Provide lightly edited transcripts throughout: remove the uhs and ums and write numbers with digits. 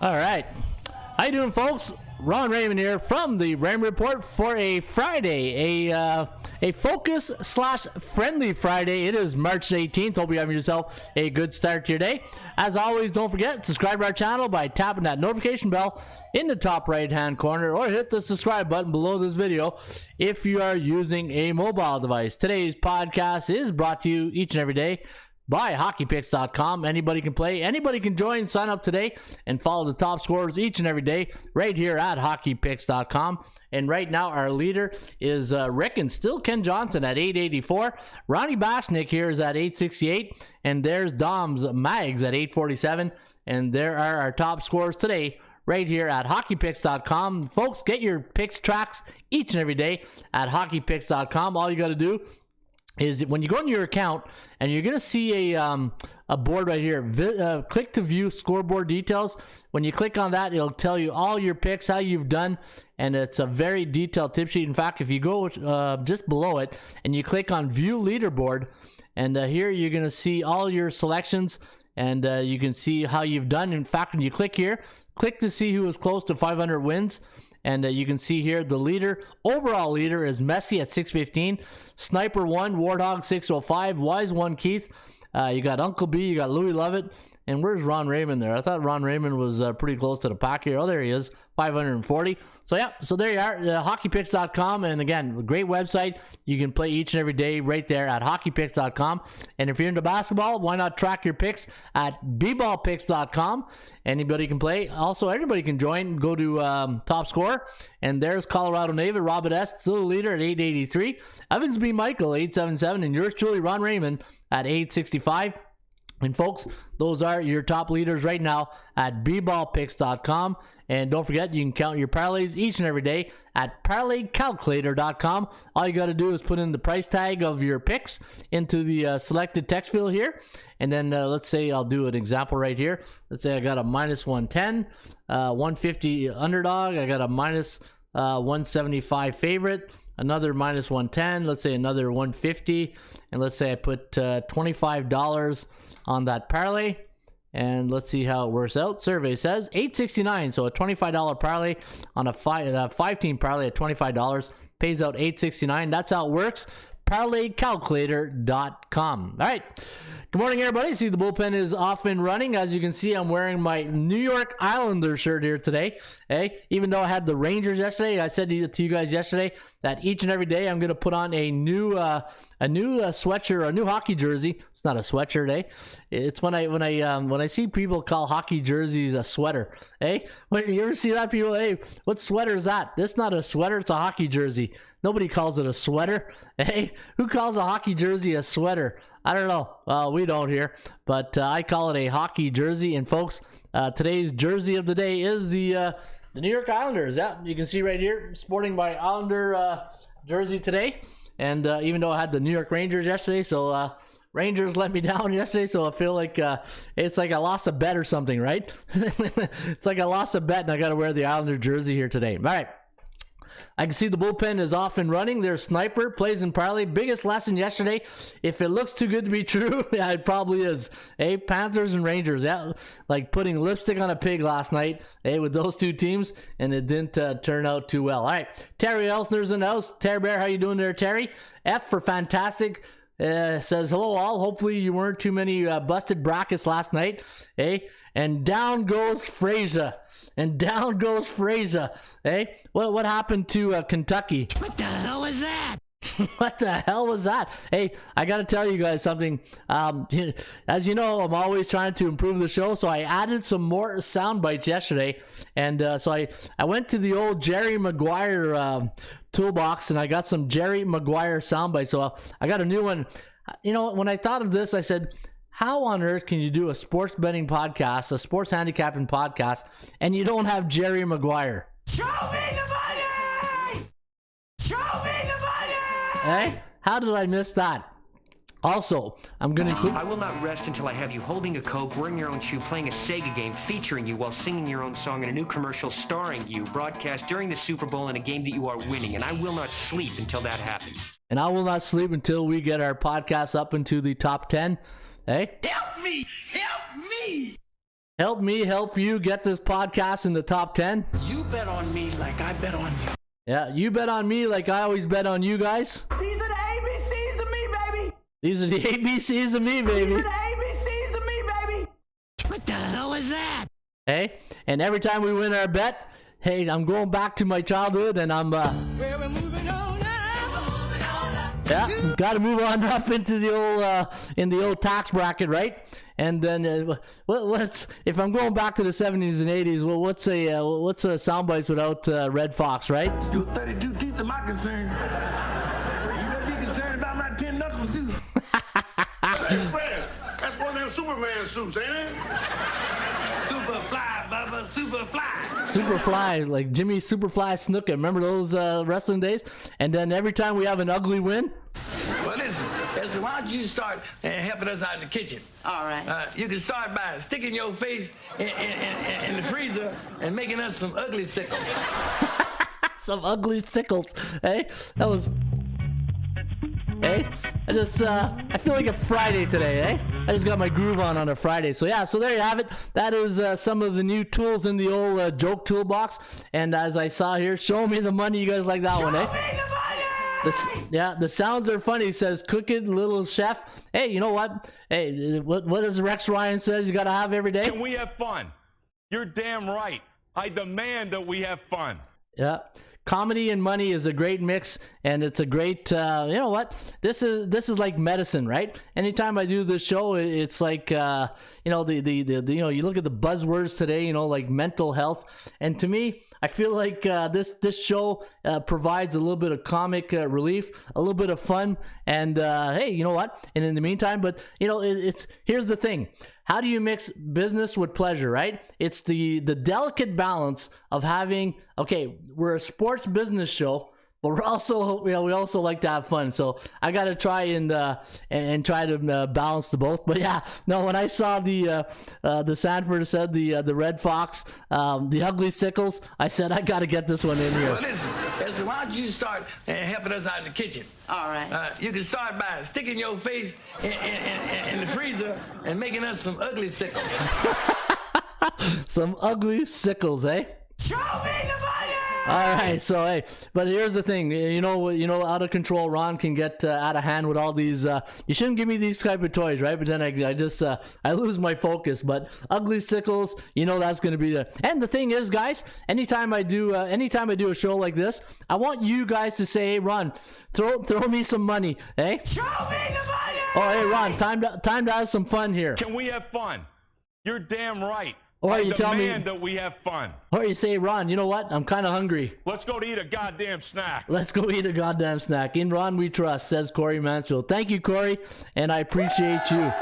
All right. How you doing, folks? Ron Raymond here from the Raymond Report for a Friday, a focus / friendly Friday. It is March 18th. Hope you're having yourself a good start to your day. As always, don't forget, subscribe to our channel by tapping that notification bell in the top right-hand corner, or hit the subscribe button below this video if you are using a mobile device. Today's podcast is brought to you each and every day by hockeypicks.com. Anybody can play, anybody can join. Sign up today and follow the top scorers each and every day right here at hockeypicks.com. And right now our leader is Rick and still Ken Johnson at 884. Ronnie Bashnick here is at 868, and there's Dom's Mags at 847. And there are our top scorers today right here at hockeypicks.com. Folks, get your picks tracks each and every day at hockeypicks.com. All you got to do is when you go into your account and you're going to see a board right here, click to view scoreboard details. When you click on that, it'll tell you all your picks, how you've done, and it's a very detailed tip sheet. In fact, if you go just below it and you click on view leaderboard, and here you're going to see all your selections, and you can see how you've done. In fact, when you click here, click to see who is close to 500 wins. And you can see here the leader, overall leader is Messi at 615, Sniper 1, Warthog 605, Wise 1, Keith. You got Uncle B, you got Louis Lovett, and where's Ron Raymond there? I thought Ron Raymond was pretty close to the pack here. Oh, there he is, 540. So yeah, so there you are, hockeypicks.com, and again, a great website. You can play each and every day right there at hockeypicks.com. And if you're into basketball, why not track your picks at bballpicks.com? Anybody can play. Also, everybody can join. Go to top scorer, and there's Colorado Navid, Robert S. still the leader at 883. Evans B. Michael, 877, and yours truly, Ron Raymond, at 865. And folks, those are your top leaders right now at bballpicks.com. And don't forget, you can count your parlays each and every day at parlaycalculator.com. All you got to do is put in the price tag of your picks into the selected text field here. And then let's say I'll do an example right here. Let's say I got a minus 110, 150 underdog. I got a minus 175 favorite. Another minus 110, let's say another 150, and let's say I put $25 on that parlay, and let's see how it works out. Survey says 869, so a $25 parlay on a five-team parlay at $25 pays out $869. That's how it works. parlaycalculator.com. All right. Good morning, everybody. See, the bullpen is off and running. As you can see, I'm wearing my New York Islander shirt here today. Hey, even though I had the Rangers yesterday, I said to you guys yesterday that each and every day I'm going to put on a new sweatshirt or a new hockey jersey. It's not a sweatshirt, eh? It's when I see people call hockey jerseys a sweater. Hey, when you ever see that, people, hey, what sweater is that? This is not a sweater. It's a hockey jersey. Nobody calls it a sweater. Hey, who calls a hockey jersey a sweater? I don't know. We don't here, but I call it a hockey jersey. And folks, today's jersey of the day is the New York Islanders. Yeah, you can see right here, sporting my Islander jersey today. And even though I had the New York Rangers yesterday, so Rangers let me down yesterday, so I feel like it's like I lost a bet or something, right? It's like I lost a bet and I got to wear the Islander jersey here today. All right. I can see the bullpen is off and running. Their sniper plays in parlay. Biggest lesson yesterday. If it looks too good to be true, yeah, it probably is. Hey, Panthers and Rangers. Yeah, like putting lipstick on a pig last night. Hey, with those two teams, and it didn't turn out too well. All right, Terry Elsner's in the house. Terry Bear, how you doing there, Terry? F for fantastic. Says hello all. Hopefully you weren't too many busted brackets last night. Hey, and down goes Fraser. And down goes Fraser. Hey, what happened to Kentucky? What the hell was that? What the hell was that? Hey, I got to tell you guys something. As you know, I'm always trying to improve the show, so I added some more sound bites yesterday. And so I went to the old Jerry Maguire toolbox, and I got some Jerry Maguire sound bites. So I got a new one. You know, when I thought of this, I said, how on earth can you do a sports betting podcast, a sports handicapping podcast, and you don't have Jerry Maguire? Show me the money! Show me the money! Hey, how did I miss that? Also, I'm going to include... I will not rest until I have you holding a Coke, wearing your own shoe, playing a Sega game, featuring you while singing your own song in a new commercial starring you, broadcast during the Super Bowl in a game that you are winning. And I will not sleep until that happens. And I will not sleep until we get our podcast up into the top 10. Hey? Help me! Help me! Help me help you get this podcast in the top 10. You bet on me like I bet on you. Yeah, you bet on me like I always bet on you guys. These are the ABCs of me, baby! These are the ABCs of me, baby. These are the ABCs of me, baby! What the hell was that? Hey, and every time we win our bet, hey, I'm going back to my childhood and I'm Well, we're moving on now. yeah, got to move on up into the old in the old tax bracket, right? And then what's if I'm going back to the 70s and 80s? Well, what's a soundbites without Red Fox, right? You 32 teeth of my concern. You better be concerned about my 10 knuckles too. Hey, Fred, that's one of them Superman suits, ain't it? Superfly, Bubba, superfly. Superfly, like Jimmy Superfly Snuka. Remember those wrestling days? And then every time we have an ugly win. Well, listen, why don't you start helping us out in the kitchen? All right. You can start by sticking your face in the freezer and making us some ugly sickles. Some ugly sickles. Hey, that was. Hey, I feel like a Friday today, eh? I just got my groove on a Friday. So yeah, so there you have it. That is some of the new tools in the old joke toolbox. And as I saw here, show me the money. You guys like that one, eh? Show me the money! Yeah, the sounds are funny. It says, cook it, little chef. Hey, you know what? Hey, what does Rex Ryan says you got to have every day? Can we have fun? You're damn right. I demand that we have fun. Yeah. Comedy and money is a great mix, and it's a great, you know what? This is like medicine, right? Anytime I do this show, it's like, you know, the you know, you look at the buzzwords today, you know, like mental health, and to me, I feel like this show provides a little bit of comic relief, a little bit of fun, and hey, you know what? And in the meantime, but you know, it's here's the thing. How do you mix business with pleasure, right? It's the delicate balance of having, okay, we're a sports business show, but we're also, you know, we also like to have fun. So I got to try and try to balance the both. But yeah, no, when I saw the Sanford said the Red Fox, the ugly sickles, I said, I got to get this one in here. Well, listen, why don't you start helping us out in the kitchen? All right. You can start by sticking your face in the freezer and making us some ugly sickles. Some ugly sickles, eh? Show me the money! All right, so hey, but here's the thing, you know, out of control, Ron can get out of hand with all these. You shouldn't give me these type of toys, right? But then I just I lose my focus. But ugly sickles, you know, that's going to be the. And the thing is, guys, anytime I do a show like this, I want you guys to say, hey, Ron, throw me some money, eh? Show me the money! Oh, hey, Ron, time to have some fun here. Can we have fun? You're damn right. Or I you tell me, demand that we have fun. or you say, Ron, you know what? I'm kind of hungry. Let's go to eat a goddamn snack. Let's go eat a goddamn snack. In Ron we trust, says Corey Mansfield. Thank you, Corey, and I appreciate you.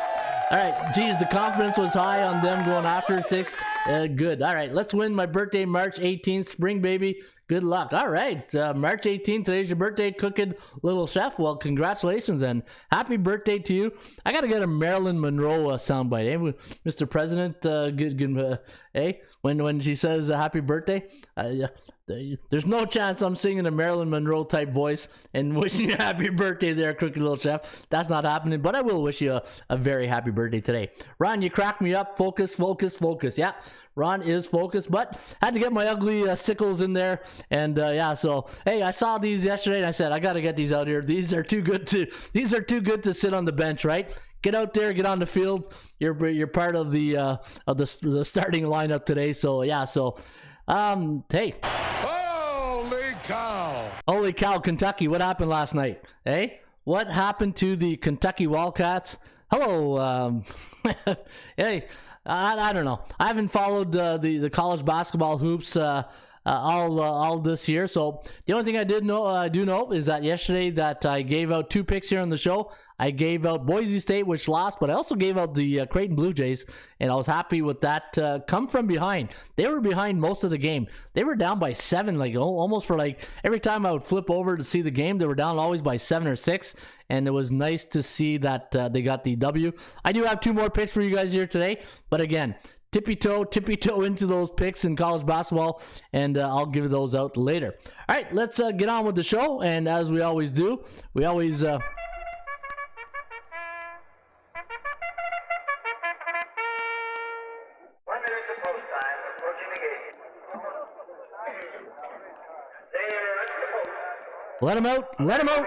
All right, geez, the confidence was high on them going after 6. Good. All right, let's win my birthday, March 18th, spring baby. Good luck. All right, March 18th, today's your birthday, cooking little chef. Well, congratulations and happy birthday to you. I got to get a Marilyn Monroe soundbite, eh? Mr. President, good, eh? When she says happy birthday, there's no chance I'm singing a Marilyn Monroe type voice and wishing you a happy birthday there, Crooked Little Chef. That's not happening, but I will wish you a very happy birthday today. Ron, you cracked me up. Focus, focus, focus. Yeah, Ron is focused, but had to get my ugly sickles in there. And yeah, so hey, I saw these yesterday and I said, I got to get these out here. These are too good to sit on the bench, right? Get out there, get on the field. You're part of the starting lineup today. So yeah, so hey. Holy cow, Kentucky. What happened last night? Hey? What happened to the Kentucky Wildcats? Hello. Hey, I don't know. I haven't followed the college basketball hoops all this year. So the only thing I do know is that yesterday that I gave out 2 picks here on the show. I gave out Boise State, which lost, but I also gave out the Creighton Blue Jays, and I was happy with that. Come from behind. They were behind most of the game. They were down by 7, like almost for like every time I would flip over to see the game, they were down always by 7 or 6, and it was nice to see that they got the W. I do have 2 more picks for you guys here today, but again, tippy toe into those picks in college basketball, and I'll give those out later. All right, let's get on with the show, and as we always do, we always let him out, let him out,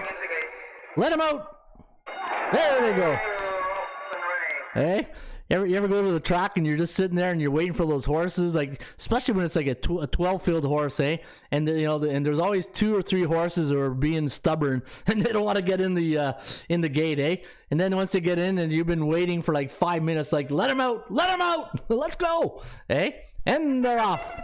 let him out. There they go. Hey, you ever go to the track and you're just sitting there and you're waiting for those horses, like especially when it's like a 12-field horse, eh? And you know, and there's always 2 or 3 horses that are being stubborn and they don't want to get in the gate, eh? And then once they get in and you've been waiting for like 5 minutes, like let him out, let's go, eh? And they're off.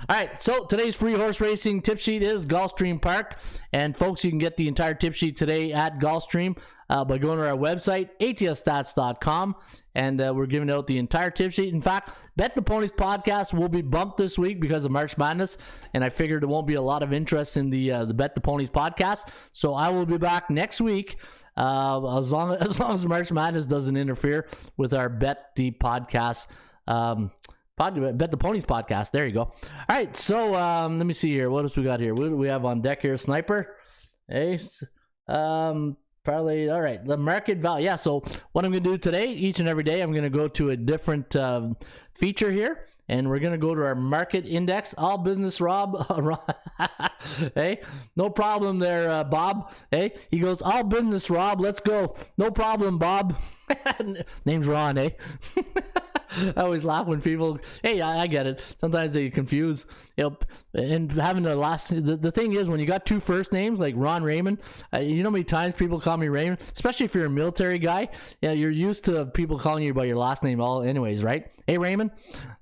All right, so today's free horse racing tip sheet is Gulfstream Park, and folks, you can get the entire tip sheet today at Gulfstream by going to our website, atsstats.com, and we're giving out the entire tip sheet. In fact, Bet the Ponies podcast will be bumped this week because of March Madness, and I figured there won't be a lot of interest in the Bet the Ponies podcast, so I will be back next week as long as March Madness doesn't interfere with our Bet the podcast. Bet the Ponies podcast. There you go. All right, so let me see here. What else we got here? What do we have on deck here? Sniper. Ace. Probably. All right. The market value. Yeah. So what I'm gonna do today, each and every day, I'm gonna go to a different feature here, and we're gonna go to our market index. All business, Rob. Hey, no problem there, Bob. Hey, he goes, all business, Rob. Let's go. No problem, Bob. Name's Ron, eh? I always laugh when people, hey, I get it. Sometimes they confuse, and having the thing is, when you got 2 first names like Ron Raymond, you know how many times people call me Raymond, especially if you're a military guy. Yeah, you're used to people calling you by your last name anyways, right? Hey, Raymond.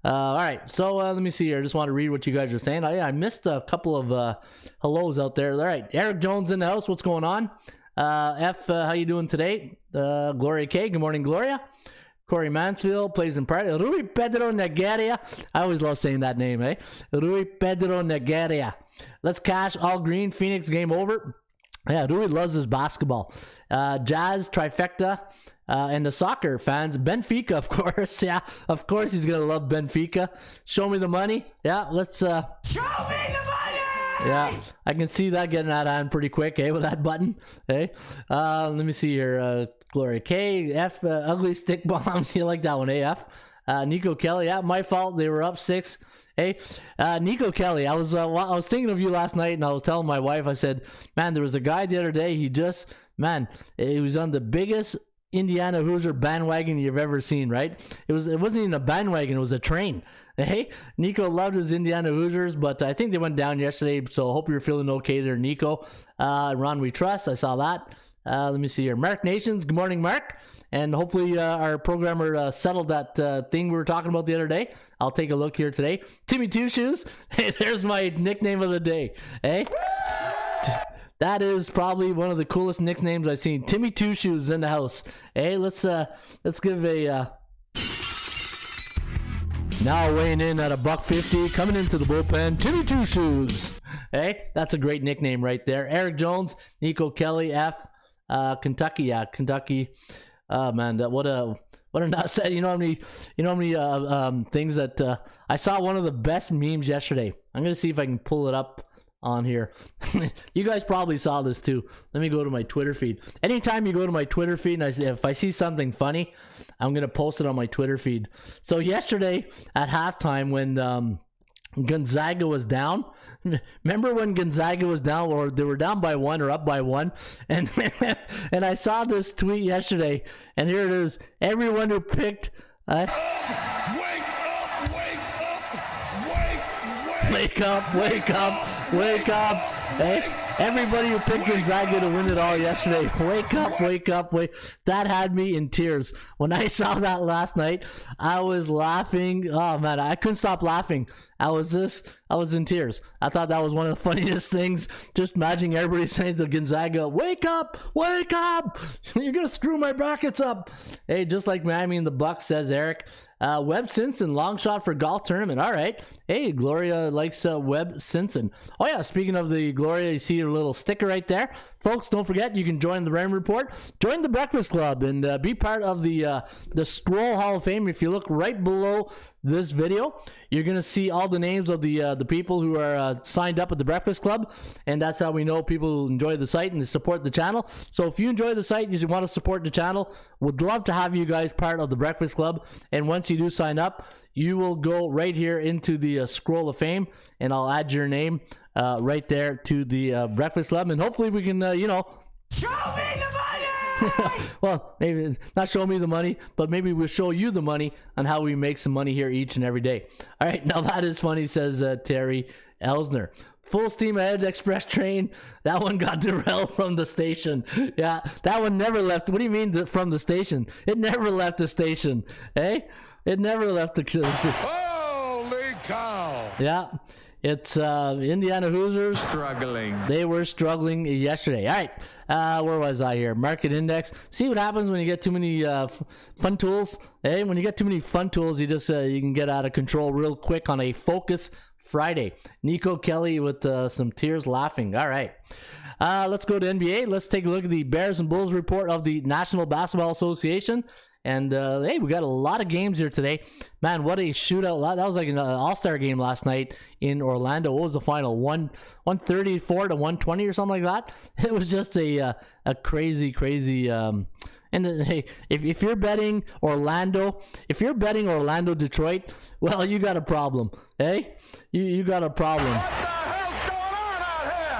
All right, so let me see here. I just want to read what you guys are saying. I missed a couple of hellos out there. All right, Eric Jones in the house. What's going on? How you doing today? Gloria K. Good morning, Gloria. Corey Mansfield plays in part. Rui Pedro Negaria. I always love saying that name, eh? Rui Pedro Negaria. Let's cash all green. Phoenix game over. Yeah, Rui loves his basketball. Jazz trifecta. And the soccer fans, Benfica, of course. Yeah, of course he's gonna love Benfica. Show me the money. Yeah, let's. Show me the money. Yeah, I can see that getting out of hand pretty quick, eh? With that button, eh? Let me see here. Gloria K. F. Ugly stick bombs. You like that one, eh? F. Nico Kelly. Yeah, my fault. They were up 6. Hey, Nico Kelly. I was thinking of you last night, and I was telling my wife. I said, man, there was a guy the other day. He was on the biggest Indiana Hoosier bandwagon you've ever seen, right? It wasn't even a bandwagon, it was a train. Hey, Nico loved his Indiana Hoosiers, but I think they went down yesterday, so I hope you're feeling okay there, Nico. Ron, we trust. I saw that. Let me see here. Mark Nations, good morning, Mark. And hopefully our programmer settled that thing we were talking about the other day. I'll take a look here today. Timmy Two Shoes. Hey, there's my nickname of the day. Hey, that is probably one of the coolest nicknames I've seen. Timmy Two Shoes in the house. Hey, let's give a now weighing in at $150, coming into the bullpen, Timmy Two Shoes. Hey, that's a great nickname right there. Eric Jones, Nico Kelly, F, Kentucky, yeah, Kentucky. Man, what a nuts. You know how many things that I saw. One of the best memes yesterday. I'm gonna see if I can pull it up on here. You guys probably saw this too. Let me go to my Twitter feed. Anytime you go to my Twitter feed and if I see something funny, I'm gonna post it on my Twitter feed. So yesterday at halftime when Gonzaga was down, remember when Gonzaga was down, or they were down by 1 or up by 1, and and I saw this tweet yesterday, and here it is. Everyone who picked wake up. Hey, everybody who picked Gonzaga to win it all yesterday, wake up. That had me in tears. When I saw that last night, I was laughing. Oh man, I couldn't stop laughing. I was in tears. I thought that was one of the funniest things. Just imagining everybody saying to Gonzaga, wake up. You're going to screw my brackets up. Hey, just like Miami and the Bucks, says Eric. Webb Simpson, long shot for golf tournament. All right. Hey, Gloria likes Webb Simpson. Oh, yeah. Speaking of the Gloria, you see a little sticker right there. Folks, don't forget, you can join the Ram Report. Join the Breakfast Club and be part of the Scroll Hall of Fame. If you look right below this video, you're going to see all the names of the people who are signed up at the Breakfast Club. And that's how we know people enjoy the site and they support the channel. So if you enjoy the site, you want to support the channel, would love to have you guys part of the Breakfast Club. And once you do sign up, you will go right here into the Scroll of Fame, and I'll add your name right there to the Breakfast Club. And hopefully we can, Show me the money! well, maybe not show me the money, but maybe we'll show you the money on how we make some money here each and every day. All right, now that is funny, says Terry Elsner. Full steam ahead express train. That one got derailed from the station. Yeah, that one never left. What do you mean from the station? It never left the station. Hey, it never left the station. Holy cow! Yeah. It's Indiana Hoosiers Struggling. They were struggling yesterday. All right, where was I here? Market index. See what happens when you get too many fun tools. Hey, when you get too many fun tools, you just you can get out of control real quick on a Focus Friday. Nico Kelly with some tears laughing. All right, let's go to NBA. Let's take a look at the Bears and Bulls report of the National Basketball Association. And hey, we got a lot of games here today. Man, what a shootout. That was like an all-star game last night in Orlando. What was the final? 134 to 120 or something like that? It was just a crazy and hey, if you're betting Orlando, Detroit, well, you got a problem. Hey, you got a problem.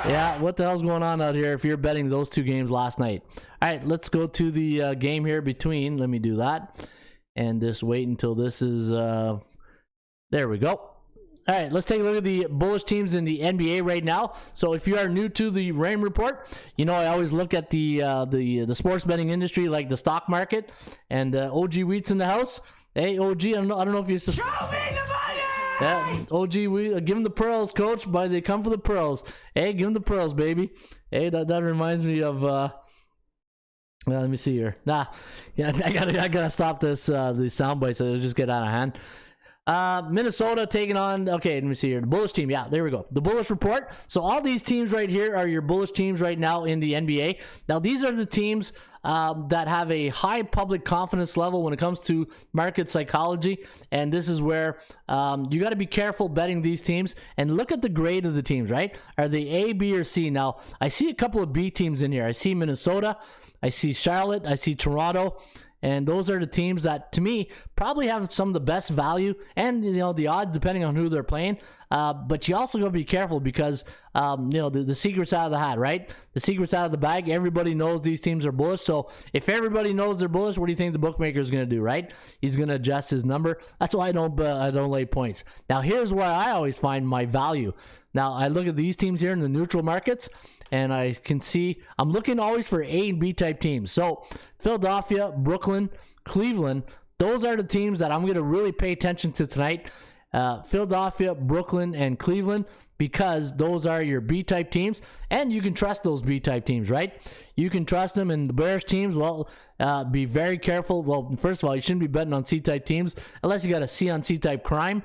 Yeah, what the hell's going on out here if you're betting those two games last night? All right, let's go to the game here between. Let me do that. And just wait until this is... there we go. All right, let's take a look at the bullish teams in the NBA right now. So if you are new to the Rain Report, you know I always look at the sports betting industry like the stock market. And OG Wheat's in the house. Hey, OG, I don't know if you... Show me the money! Yeah, OG, give him the pearls, coach. But they come for the pearls. Hey, give him the pearls, baby. Hey, that reminds me of. Let me see here. Yeah, I gotta stop this. The sound bites. It'll just get out of hand. Minnesota taking on. Okay, let me see here. The bullish team. Yeah, there we go. The bullish report. So all these teams right here are your bullish teams right now in the NBA. Now these are the teams that have a high public confidence level when it comes to market psychology, and this is where you got to be careful betting these teams and look at the grade of the teams. Right? Are they A, B, or C? Now I see a couple of B teams in here. I see Minnesota, I see Charlotte, I see Toronto. And those are the teams that, to me, probably have some of the best value and, the odds depending on who they're playing. But you also got to be careful because the secret's out of the hat, right? The secret's out of the bag. Everybody knows these teams are bullish. So if everybody knows they're bullish, what do you think the bookmaker is going to do, right? He's going to adjust his number. That's why I don't lay points. Now, here's where I always find my value. Now, I look at these teams here in the neutral markets, and I can see I'm looking always for A and B type teams. So Philadelphia, Brooklyn, Cleveland, those are the teams that I'm going to really pay attention to tonight. Philadelphia, Brooklyn, and Cleveland, because those are your B-type teams, and you can trust those B-type teams, right? You can trust them. And the Bearish teams, well, be very careful. Well, first of all, you shouldn't be betting on C-type teams unless you got a C on C-type crime.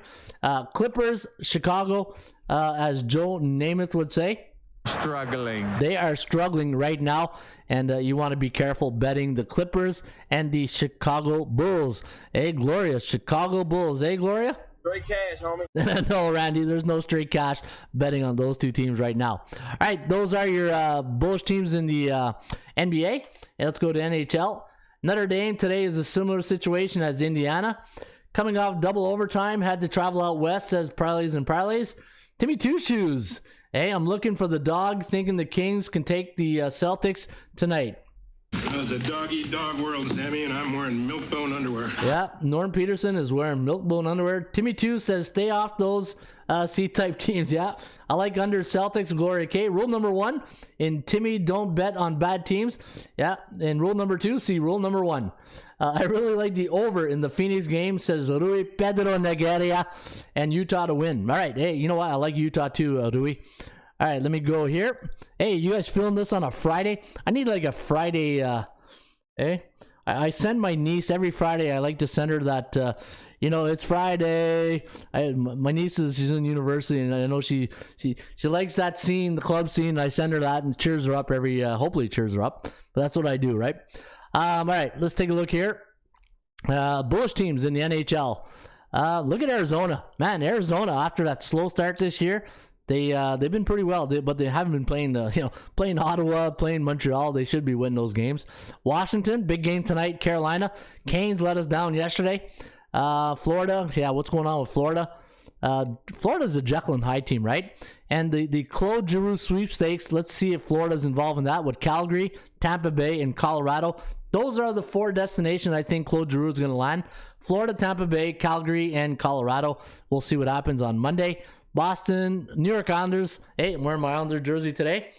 Clippers, Chicago, as Joe Namath would say, struggling. They are struggling right now, and you want to be careful betting the Clippers and the Chicago Bulls. Hey, Gloria, Chicago Bulls. Hey, Gloria? Straight cash, homie. No, Randy, there's no straight cash betting on those two teams right now. All right, those are your bullish teams in the NBA. And let's go to NHL. Notre Dame today is a similar situation as Indiana. Coming off double overtime, had to travel out west, says Parlays and Parlays. Timmy Two Shoes. Hey, I'm looking for the dog, thinking the Kings can take the Celtics tonight. It's a dog-eat-dog world, Sammy, and I'm wearing milk-bone underwear. Yeah, Norm Peterson is wearing milk-bone underwear. Timmy 2 says stay off those C-type teams. Yeah, I like under Celtics, Gloria K. Rule number 1, in Timmy, don't bet on bad teams. Yeah, and rule number 2, see rule number 1. I really like the over in the Phoenix game, says Rui Pedro Nigeria, and Utah to win. All right, hey, you know what? I like Utah too, Rui. All right, let me go here. Hey, you guys film this on a Friday? I need like a Friday, I send my niece every Friday. I like to send her that, it's Friday. My niece she's in university, and I know she likes that scene, the club scene. I send her that and cheers her up hopefully cheers her up. But that's what I do, right? All right, let's take a look here. Bullish teams in the NHL. Look at Arizona. Man, Arizona, after that slow start this year, they've been pretty well, but they haven't been playing playing Ottawa, playing Montreal. They should be winning those games. Washington, big game tonight. Carolina, Canes let us down yesterday. Florida, yeah, what's going on with Florida? Florida's a Jekyll and Hyde team, right? And the Claude Giroux sweepstakes. Let's see if Florida's involved in that with Calgary, Tampa Bay, and Colorado. Those are the 4 destinations I think Claude Giroux is going to land. Florida, Tampa Bay, Calgary, and Colorado. We'll see what happens on Monday. Boston, New York Islanders. Hey, I'm wearing my Islander jersey today.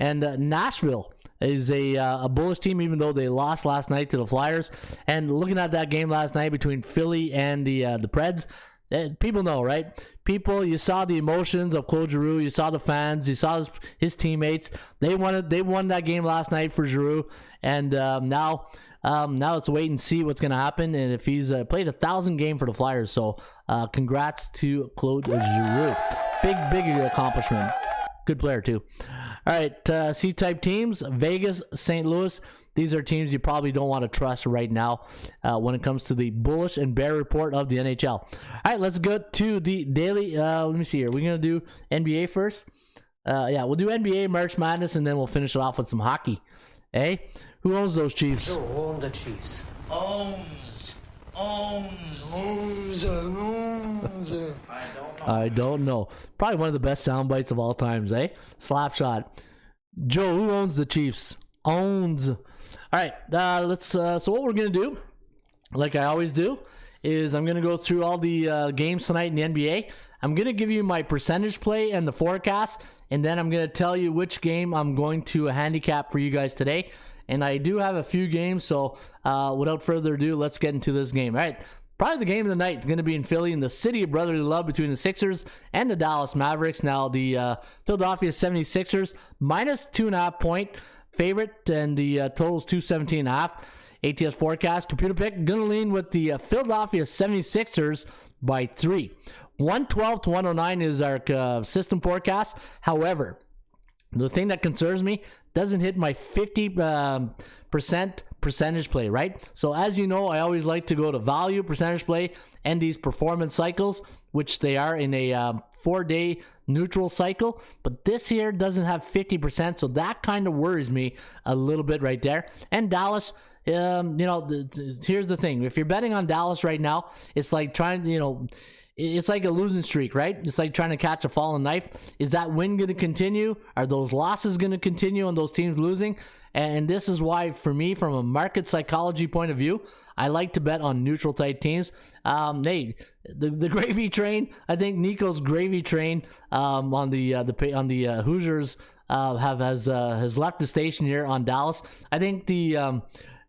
And Nashville is a bullish team, even though they lost last night to the Flyers. And looking at that game last night between Philly and the Preds, people know, right? You saw the emotions of Claude Giroux. You saw the fans. You saw his teammates. They won that game last night for Giroux. And now let's wait and see what's going to happen. And if he's played 1,000 game for the Flyers. So congrats to Claude Giroux. Big accomplishment. Good player too. All right, C-type teams, Vegas, St. Louis. These are teams you probably don't want to trust right now when it comes to the bullish and bear report of the NHL. All right, let's go to the daily. Let me see here. We're going to do NBA first. Yeah, we'll do NBA, March Madness, and then we'll finish it off with some hockey. Hey, who owns those Chiefs? Who owns the Chiefs? Owns. I don't know. Probably one of the best sound bites of all times, eh? Slapshot. Joe, who owns the Chiefs? Owns. All right, let's. So what we're gonna do, like I always do, is I'm gonna go through all the games tonight in the NBA. I'm gonna give you my percentage play and the forecast, and then I'm gonna tell you which game I'm going to handicap for you guys today. And I do have a few games, so without further ado, let's get into this game. All right, probably the game of the night is going to be in Philly, in the city of brotherly love between the Sixers and the Dallas Mavericks. Now, the Philadelphia 76ers, minus 2.5 point favorite, and the total is 217.5. ATS forecast, computer pick, going to lean with the Philadelphia 76ers by 3. 112 to 109 is our system forecast. However, the thing that concerns me, doesn't hit my 50% percentage play, right? So as you know, I always like to go to value, percentage play, and these performance cycles, which they are in a 4-day neutral cycle. But this here doesn't have 50%, so that kind of worries me a little bit right there. And Dallas, here's the thing. If you're betting on Dallas right now, it's like it's like a losing streak, right? It's like trying to catch a falling knife. Is that win going to continue? Are those losses going to continue and those teams losing? And this is why, for me, from a market psychology point of view, I like to bet on neutral type teams. Hey, the gravy train. I think Nico's gravy train on the Hoosiers has left the station here on Dallas. I think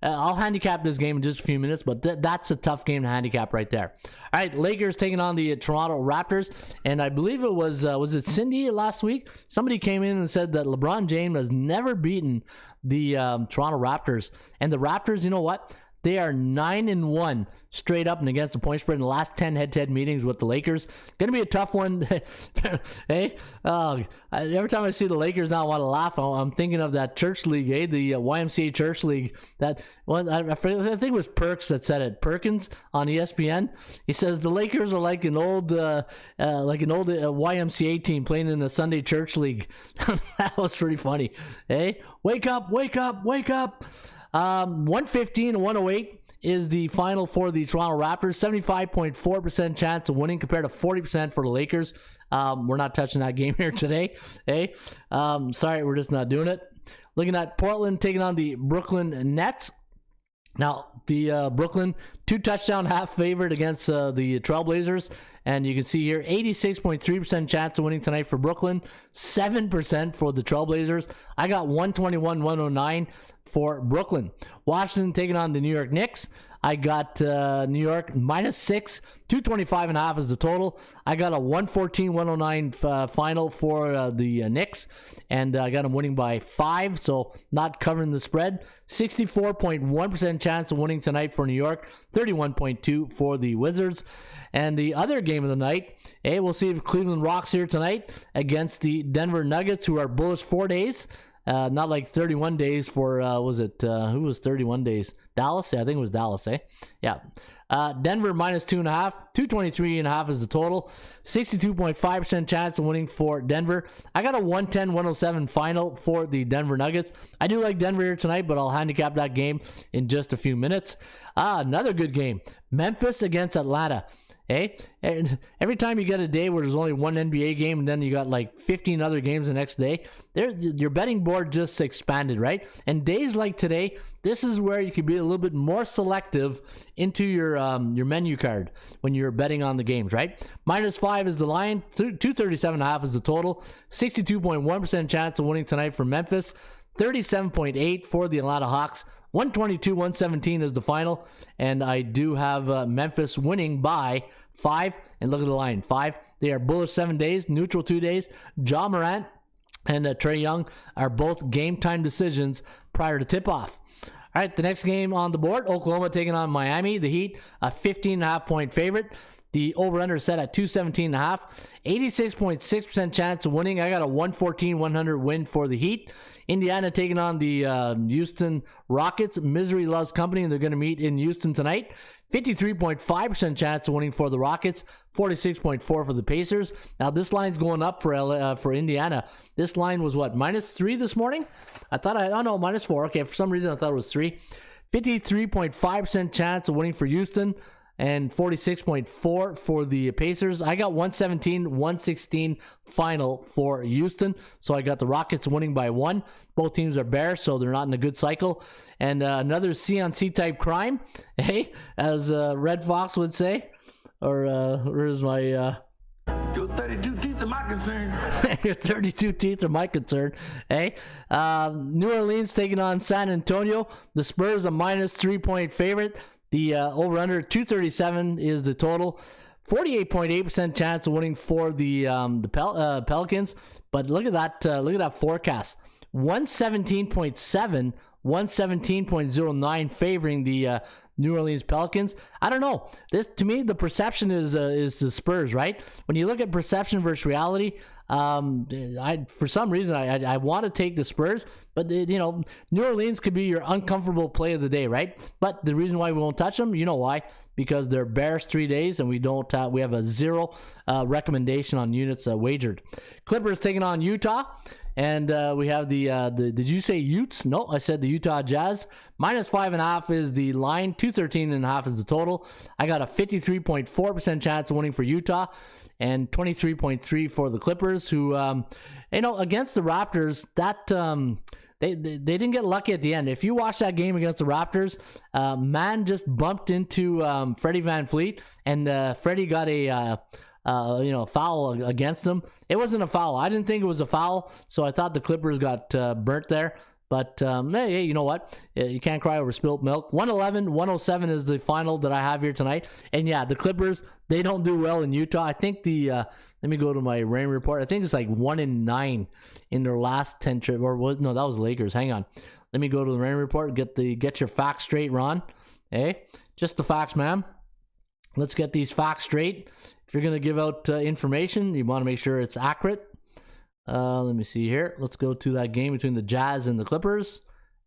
I'll handicap this game in just a few minutes, but that's a tough game to handicap right there. All right, Lakers taking on the Toronto Raptors, and I believe it was it Cindy last week? Somebody came in and said that LeBron James has never beaten the Toronto Raptors, and the Raptors, you know what? They are 9-1 straight up and against the point spread in the last 10 head-to-head meetings with the Lakers. Going to be a tough one. Hey, every time I see the Lakers now, I want to laugh. I'm thinking of that church league, the YMCA church league. That one, I think it was Perks that said it. Perkins on ESPN. He says the Lakers are like an old YMCA team playing in the Sunday church league. That was pretty funny. Hey, wake up, wake up, wake up. 115-108 is the final for the Toronto Raptors. 75.4% chance of winning compared to 40% for the Lakers. We're not touching that game here today. Hey, sorry, we're just not doing it. Looking at Portland taking on the Brooklyn Nets. Now, the Brooklyn 2-touchdown half favorite against the Trailblazers. And you can see here, 86.3% chance of winning tonight for Brooklyn, 7% for the Trailblazers. I got 121-109 for Brooklyn. Washington taking on the New York Knicks. I got New York -6, 225.5 is the total. I got a 114-109 final for the Knicks, and I got them winning by 5, so not covering the spread. 64.1% chance of winning tonight for New York, 31.2 for the Wizards. And the other game of the night, we'll see if Cleveland rocks here tonight against the Denver Nuggets, who are bullish 4 days. Not like 31 days for, who was 31 days? Dallas? Yeah, I think it was Dallas, Yeah. Denver -2.5, 223.5 is the total. 62.5% chance of winning for Denver. I got a 110-107 final for the Denver Nuggets. I do like Denver here tonight, but I'll handicap that game in just a few minutes. Another good game. Memphis against Atlanta. And every time you get a day where there's only one NBA game and then you got like 15 other games the next day, your betting board just expanded, right? And days like today, this is where you can be a little bit more selective into your menu card when you're betting on the games, right? -5 is the line, 237.5 is the total, 62.1% chance of winning tonight for Memphis, 37.8 for the Atlanta Hawks. 122-117 is the final, and I do have Memphis winning by 5. And look at the line, 5. They are bullish 7 days, neutral 2 days. Ja Morant and Trae Young are both game time decisions prior to tip-off. All right, the next game on the board, Oklahoma taking on Miami. The Heat, a 15.5 point favorite. The over-under set at 217.5. 86.6% chance of winning. I got a 114-100 win for the Heat. Indiana taking on the Houston Rockets. Misery loves company, and they're going to meet in Houston tonight. 53.5% chance of winning for the Rockets. 46.4 for the Pacers. Now, this line's going up for Indiana. This line was what, -3 this morning? -4. Okay, for some reason I thought it was 3. 53.5% chance of winning for Houston, and 46.4 for the Pacers. I got 117-116 final for Houston, so I got the Rockets winning by 1. Both teams are bears, so they're not in a good cycle. And another C-on-C type crime, as Red Fox would say. Or where's my... Your 32 teeth are my concern. Your 32 teeth are my concern. New Orleans taking on San Antonio. The Spurs a -3 point favorite. The over-under 237 is the total. 48.8% chance of winning for the Pelicans. But look at that forecast. 117.7, 117.09 favoring the New Orleans Pelicans. I don't know. This, to me, the perception is the Spurs, right? When you look at perception versus reality, for some reason I want to take the Spurs, but New Orleans could be your uncomfortable play of the day, right? But the reason why we won't touch them, you know why? Because they're bears 3 days, and we have a 0 recommendation on units wagered. Clippers taking on Utah. And we have the did you say Utes? No, I said the Utah Jazz Minus 5.5 is the line. 213.5 is the total. I got a 53.4% chance of winning for Utah, and 23.3 for the Clippers, who, against the Raptors, that they didn't get lucky at the end. If you watch that game against the Raptors, man just bumped into Freddie VanVleet, and Freddie got a foul against him. It wasn't a foul. I didn't think it was a foul, so I thought the Clippers got burnt there. But hey, you know what? You can't cry over spilt milk. 111-107 is the final that I have here tonight. And yeah, the Clippers, they don't do well in Utah. I think let me go to my rain report. I think it's like 1-9 in their last 10 trips. No, that was Lakers. Hang on. Let me go to the rain report. Get your facts straight, Ron. Hey, just the facts, ma'am. Let's get these facts straight. If you're going to give out information, you want to make sure it's accurate. Let me see here. Let's go to that game between the Jazz and the Clippers.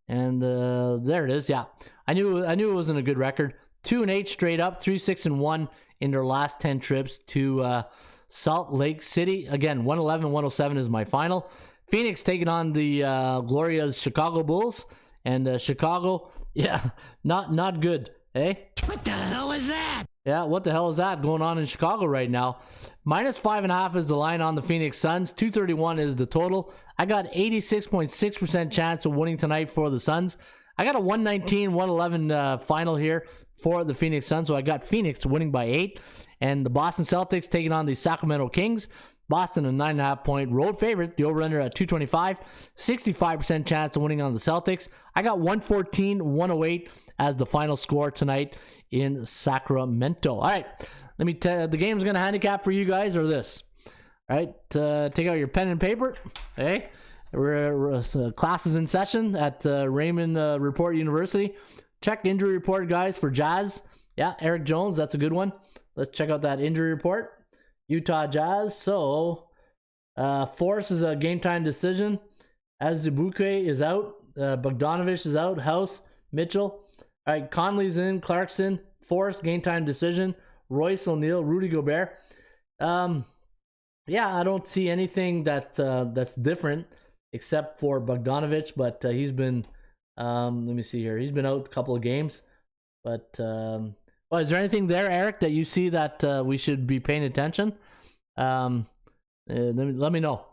And there it is. Yeah, I knew it wasn't a good record. 2-8 straight up, 3-6-1 in their last 10 trips to Salt Lake City. Again, 111-107 is my final. Phoenix taking on the glorious Chicago Bulls. And Chicago, yeah, not good. Eh? What the hell is that? Yeah, what the hell is that going on in Chicago right now? Minus 5.5 is the line on the Phoenix Suns. 231 is the total. I got 86.6% chance of winning tonight for the Suns. I got a 119-111 final here for the Phoenix Suns. So I got Phoenix winning by 8. And the Boston Celtics taking on the Sacramento Kings. Boston, a 9.5 point road favorite. The over-under at 225. 65% chance of winning on the Celtics. I got 114-108 as the final score tonight in Sacramento. All right, let me tell you, the game's going to handicap for you guys or this. All right, take out your pen and paper. Okay, class is in session at Raymond Report University. Check injury report, guys, for Jazz. Yeah, Eric Jones, that's a good one. Let's check out that injury report. Utah Jazz. So, Force is a game time decision. Azubuike is out. Bogdanovich is out. House, Mitchell. All right, Conley's in. Clarkson, Force, game time decision. Royce O'Neal, Rudy Gobert. Yeah, I don't see anything that's different except for Bogdanovich, but he's been. Let me see here. He's been out a couple of games, but. Well, is there anything there, Eric, that you see that we should be paying attention? Let me know. All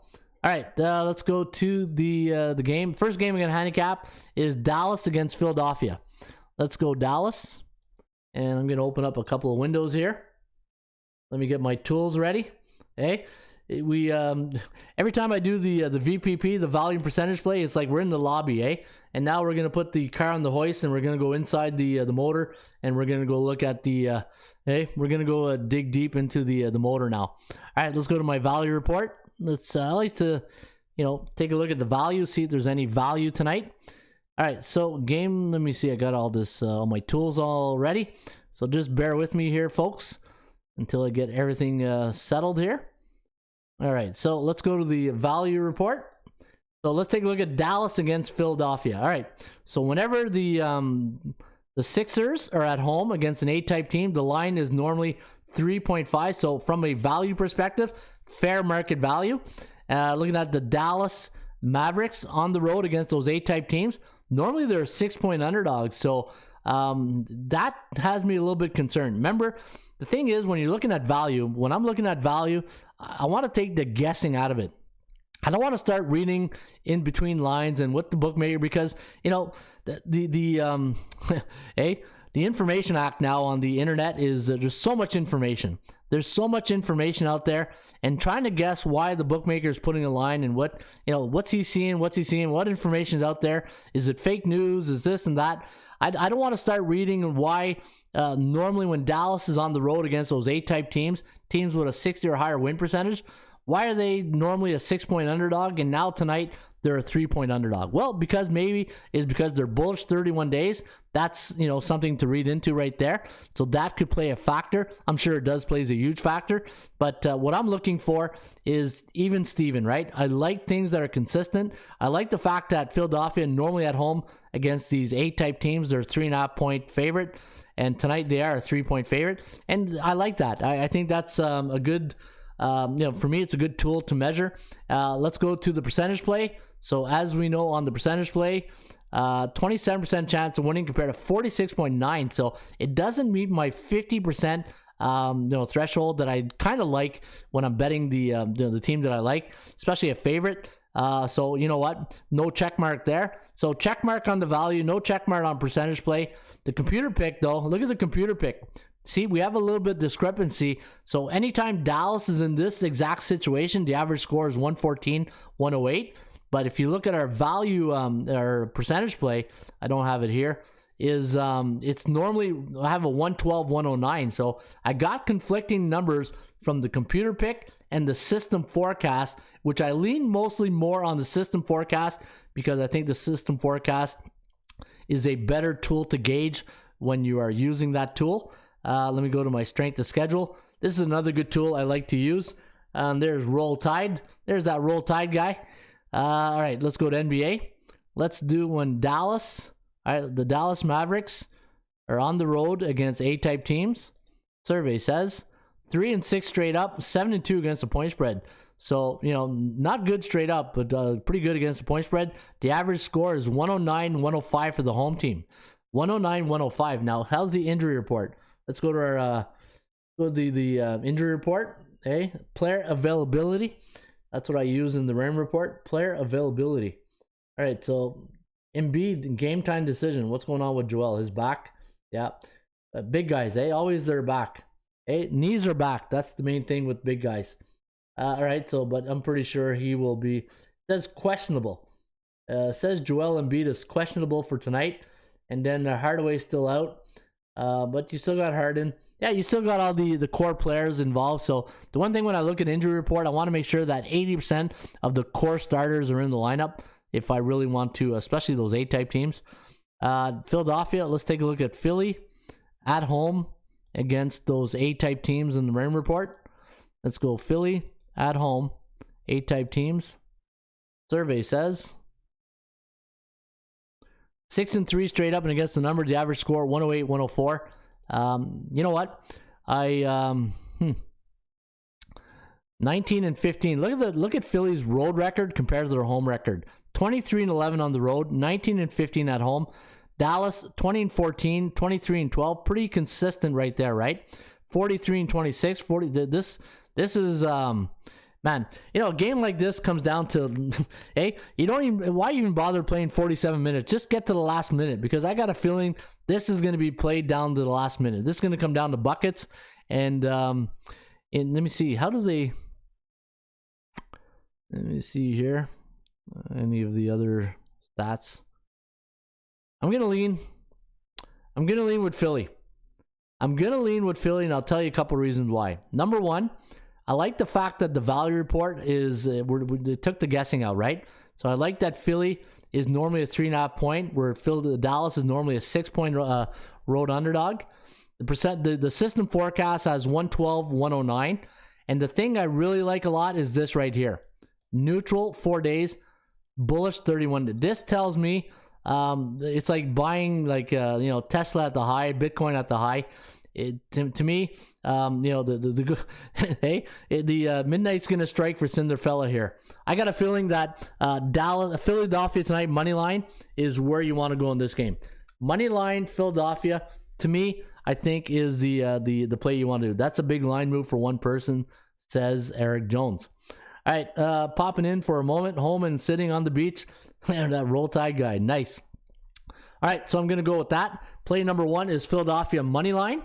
right, let's go to the game. First game we're going to handicap is Dallas against Philadelphia. Let's go Dallas. And I'm going to open up a couple of windows here. Let me get my tools ready. Okay. We every time I do the VPP, the volume percentage play, it's like we're in the lobby, eh? And now we're gonna put the car on the hoist, and we're gonna go inside the motor, and we're gonna go look at the we're gonna go dig deep into the motor now. All right, let's go to my value report. I like to take a look at the value, see if there's any value tonight. All right, so game. Let me see. I got all this all my tools all ready. So just bear with me here, folks, until I get everything settled here. All right, so let's go to the value report. So let's take a look at Dallas against Philadelphia. All right, so whenever the Sixers are at home against an A-type team, the line is normally 3.5. So from a value perspective, fair market value. Looking at the Dallas Mavericks on the road against those A-type teams, normally they're 6-point underdogs. So that has me a little bit concerned. Remember, the thing is, when you're looking at value, when I'm looking at value, I want to take the guessing out of it. I don't want to start reading in between lines and what the bookmaker, because the Information Act now on the internet is there's so much information. There's so much information out there, and trying to guess why the bookmaker is putting a line and what's he seeing, what information is out there. Is it fake news? Is this and that? I don't want to start reading why normally when Dallas is on the road against those A-type teams with a 60 or higher win percentage, why are they normally a 6-point underdog and now tonight they're a 3-point underdog? Well, because they're bullish 31 days. That's something to read into right there. So that could play a factor. I'm sure it does plays a huge factor. But what I'm looking for is even Steven, right? I like things that are consistent. I like the fact that Philadelphia normally at home against these A-type teams, they're a 3.5-point favorite. And tonight they are a 3-point favorite. And I like that. I think that's a good, for me, it's a good tool to measure. Let's go to the percentage play. So as we know on the percentage play, 27% chance of winning compared to 46.9. So it doesn't meet my 50% threshold that I kind of like when I'm betting the team that I like, especially a favorite. So you know what? No check mark there. So check mark on the value, no check mark on percentage play. The computer pick though, look at the computer pick. See, we have a little bit of discrepancy. So anytime Dallas is in this exact situation, the average score is 114, 108. But if you look at our value, our percentage play, I don't have it here, is it's normally, I have a 112, 109. So I got conflicting numbers from the computer pick and the system forecast, which I lean mostly more on the system forecast because I think the system forecast is a better tool to gauge when you are using that tool. Let me go to my strength of schedule. This is another good tool I like to use. There's Roll Tide. There's that Roll Tide guy. All right, let's go to NBA. Let's do when Dallas, all right, the Dallas Mavericks are on the road against A-type teams. Survey says 3-6 straight up, 7-2 against the point spread. So, you know, not good straight up, but pretty good against the point spread. The average score is 109, 105 for the home team. 109, 105. Now, how's the injury report? Let's go to our injury report. Okay, player availability. That's what I use in the RAM report. Player availability. All right, so Embiid game time decision. What's going on with Joel? His back. Yeah, big guys. Always their back. Knees are back. That's the main thing with big guys. All right, so but I'm pretty sure he will be. It says questionable. Says Joel Embiid is questionable for tonight, and then Hardaway's still out. But you still got Harden. Yeah, you still got all the core players involved. So the one thing when I look at injury report, I want to make sure that 80% of the core starters are in the lineup if I really want to, especially those A-type teams. Philadelphia, let's take a look at Philly at home against those A-type teams in the RAM report. Let's go Philly at home, A-type teams. Survey says 6-3 straight up and against the number. The average score 108, 104. You know what? 19-15. Look at Philly's road record compared to their home record. 23-11 on the road, 19-15 at home. Dallas 20-14, 23-12. Pretty consistent right there, right? 43-26. 40. This is man, you know, a game like this comes down to, hey, why even bother playing 47 minutes? Just get to the last minute, because I got a feeling this is going to be played down to the last minute. This is going to come down to buckets. And let me see, let me see here, any of the other stats. I'm going to lean with Philly. And I'll tell you a couple reasons why. Number one, I like the fact that the value report is, they took the guessing out, right? So I like that Philly is normally a 3.5 point, where Dallas is normally a 6 point road underdog. The system forecast has 112, 109. And the thing I really like a lot is this right here. Neutral 4 days, bullish 31. This tells me it's like buying Tesla at the high, Bitcoin at the high. To me, the midnight's gonna strike for Cinderfella here. I got a feeling that Philadelphia tonight money line is where you want to go in this game. Money line Philadelphia, to me, I think is the play you want to do. That's a big line move for one person, says Eric Jones. All right, popping in for a moment, home and sitting on the beach. That Roll Tide guy, nice. All right, so I'm gonna go with that. Play number one is Philadelphia money line.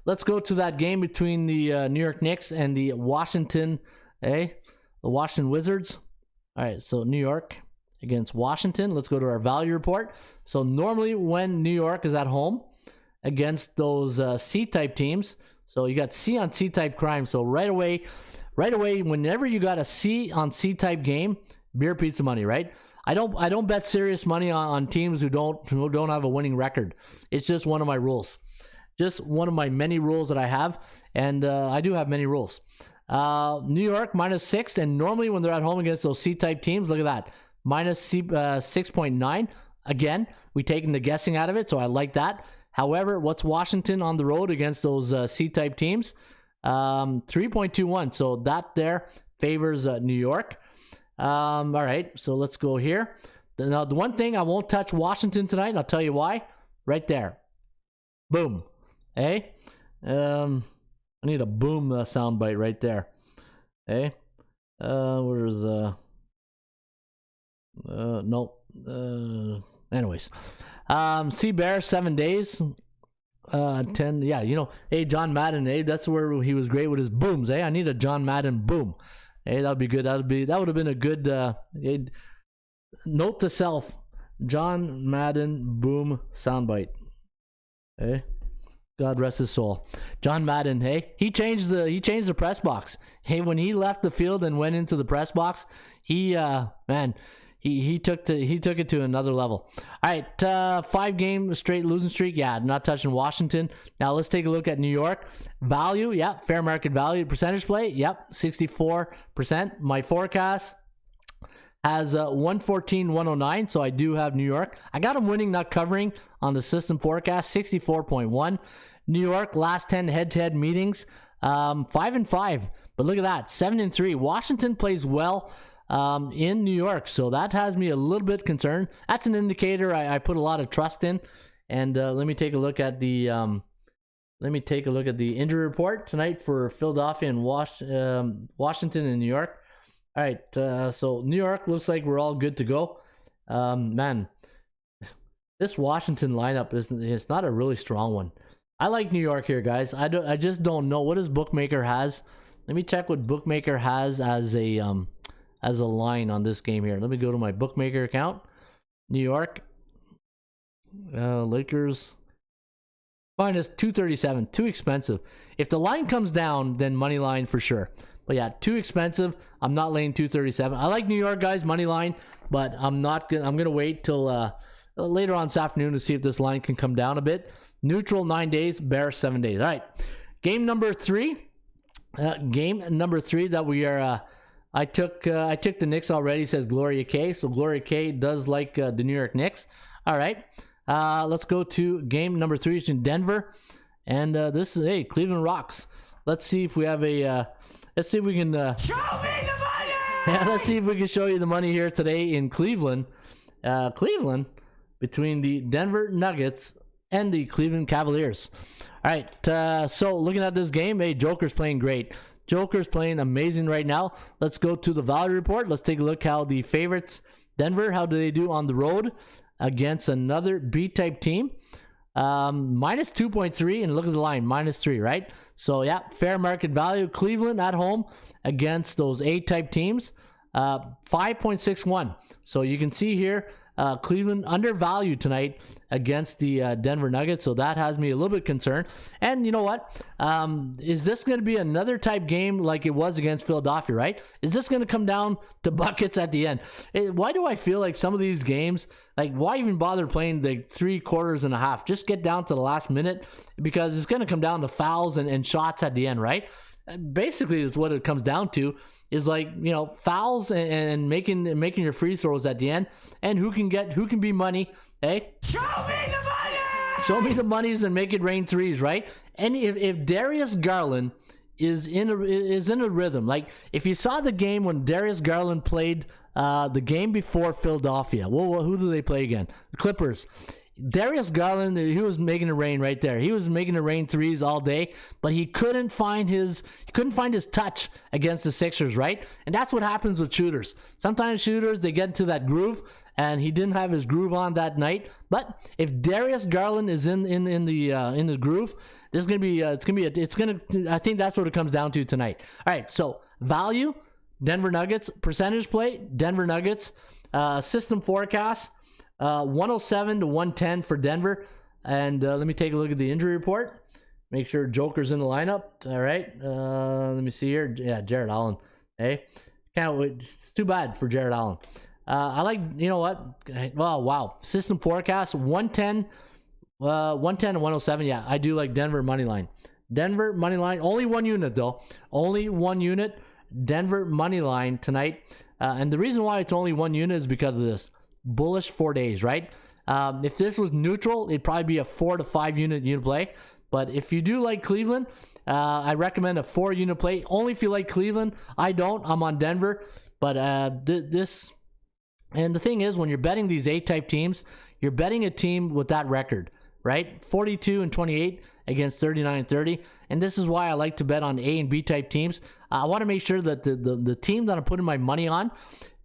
Let's go to that game between the New York Knicks and the Washington Wizards. All right, so New York against Washington. Let's go to our value report. So normally when New York is at home against those C-type teams, so you got C on C-type crime. So right away, whenever you got a C on C-type game, beer pizza money, right? I don't bet serious money on teams who don't have a winning record. It's just one of my rules. Just one of my many rules that I have, and I do have many rules. New York -6, and normally when they're at home against those C-type teams, look at that, -6.9. Again, we taken the guessing out of it, so I like that. However, what's Washington on the road against those C-type teams? 3.21. So that there favors New York. All right, so let's go here. Now, the one thing I won't touch Washington tonight, and I'll tell you why. Right there. Boom. Hey? I need a boom soundbite right there. Hey? Where's nope. Anyways. See Bearish 7 days. 10. Yeah, you know, hey, John Madden, hey, that's where he was great with his booms, I need a John Madden boom. Hey, that'd be good. That would have been a good note to self. John Madden boom soundbite. Hey, God rest his soul. John Madden, hey, he changed the press box. Hey, when he left the field and went into the press box, he took it to another level. All right, 5-game straight losing streak. Yeah, not touching Washington. Now let's take a look at New York. Value, yeah, fair market value. Percentage play, yep, 64%. My forecast has 114-109, so I do have New York. I got them winning, not covering on the system forecast, 64.1. New York last 10 head-to-head meetings, 5-5. But look at that, 7-3. Washington plays well in New York, so that has me a little bit concerned. That's an indicator I put a lot of trust in. And let me take a look at the injury report tonight for Philadelphia and Washington and New York. All right, so New York looks like we're all good to go. Man, this Washington lineup it's not a really strong one. I like New York here, guys. I just don't know what his bookmaker has. Let me check what bookmaker has as a line on this game here. Let me go to my bookmaker account. New York Lakers minus 237. Too expensive. If the line comes down, then money line for sure. But yeah, too expensive. I'm not laying 237. I like New York, guys, money line, but I'm gonna wait till later on this afternoon to see if this line can come down a bit. Neutral 9 days, Bearish 7 days. All right, game number 3. That we are. I took the Knicks already, says Gloria K. So Gloria K does like the New York Knicks. All right, let's go to game number 3. It's in Denver, and this is Cleveland Rocks. Let's see if we have a. Let's see if we can. Show me the money! Yeah, let's see if we can show you the money here today in Cleveland. Cleveland between the Denver Nuggets and the Cleveland Cavaliers. All right, so looking at this game, Joker's playing great. Joker's playing amazing right now. Let's go to the value report. Let's take a look how the favorites, Denver, how do they do on the road against another B-type team? Minus 2.3, and look at the line, minus 3, right? So, yeah, fair market value. Cleveland at home against those A-type teams, 5.61. So you can see here, Cleveland undervalued tonight against the Denver Nuggets, so that has me a little bit concerned. And you know what? Is this going to be another type game like it was against Philadelphia, right? Is this going to come down to buckets at the end? Why do I feel like some of these games, like why even bother playing the 3 quarters and a half? Just get down to the last minute, because it's going to come down to fouls and shots at the end, right? Basically, is what it comes down to. Is like, you know, fouls and making your free throws at the end, and who can be money, hey? Show me the money! Show me the monies and make it rain threes, right? And if Darius Garland is in a rhythm, like if you saw the game when Darius Garland played the game before Philadelphia, well, who do they play again? The Clippers. Darius Garland, he was making it rain right there. He was making it rain threes all day, but he couldn't find his touch against the Sixers, right? And that's what happens with shooters. Sometimes shooters, they get into that groove, and he didn't have his groove on that night. But if Darius Garland is in the groove, this is gonna be I think that's what it comes down to tonight. All right, so value, Denver Nuggets, percentage play, Denver Nuggets, system forecast. 107 to 110 for Denver. And let me take a look at the injury report. Make sure Joker's in the lineup. All right. Let me see here. Yeah, Jared Allen. Hey, can't wait. It's too bad for Jared Allen. I like, you know what? Well, wow. System forecast 110 to 107. Yeah, I do like Denver money line. Denver money line. Only one unit though. Only one unit. Denver money line tonight. And the reason why it's only one unit is because of this. Bullish 4 days, right? If this was neutral, it'd probably be a 4 to 5 unit play. But if you do like Cleveland, I recommend a 4 unit play. Only if you like Cleveland. I don't. I'm on Denver. But this And the thing is, when you're betting these A-type teams, you're betting a team with that record, right? 42-28 against 39-30. And this is why I like to bet on A and B-type teams. I want to make sure that the team that I'm putting my money on,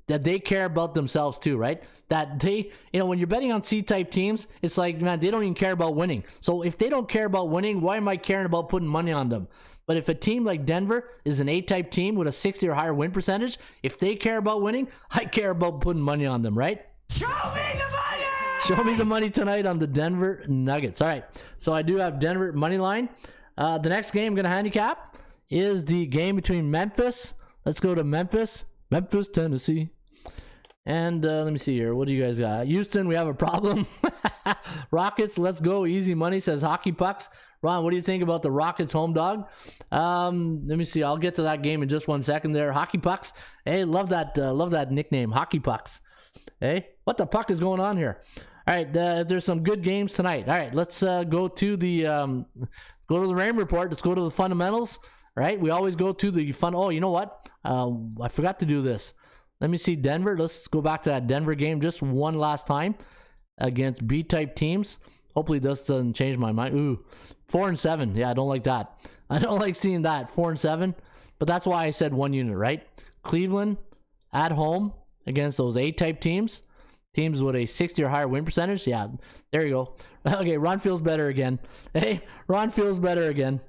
that they care about themselves too, right? That they, when you're betting on C-type teams, it's like, man, they don't even care about winning. So if they don't care about winning, why am I caring about putting money on them? But if a team like Denver is an A-type team with a 60 or higher win percentage, if they care about winning, I care about putting money on them, right? Show me the money! Show me the money tonight on the Denver Nuggets. All right, so I do have Denver money line. The next game I'm going to handicap is the game between Memphis. Let's go to Memphis, Tennessee. And let me see here. What do you guys got? Houston, we have a problem. Rockets, let's go. Easy money, says Hockey Pucks. Ron, what do you think about the Rockets home dog? Let me see. I'll get to that game in just 1 second there. Hockey Pucks. Hey, love that nickname, Hockey Pucks. Hey, what the puck is going on here? All right, there's some good games tonight. All right, let's go to the Rain Report. Let's go to the fundamentals. All right, we always go to the fun. Oh, you know what? I forgot to do this. Let me see Denver. Let's go back to that Denver game just one last time against B-type teams. Hopefully this doesn't change my mind. Ooh, 4-7. Yeah, I don't like that. I don't like seeing that. 4-7. But that's why I said one unit, right? Cleveland at home against those A-type teams. Teams with a 60 or higher win percentage. Yeah, there you go. Okay, Ron feels better again. Hey, Ron feels better again.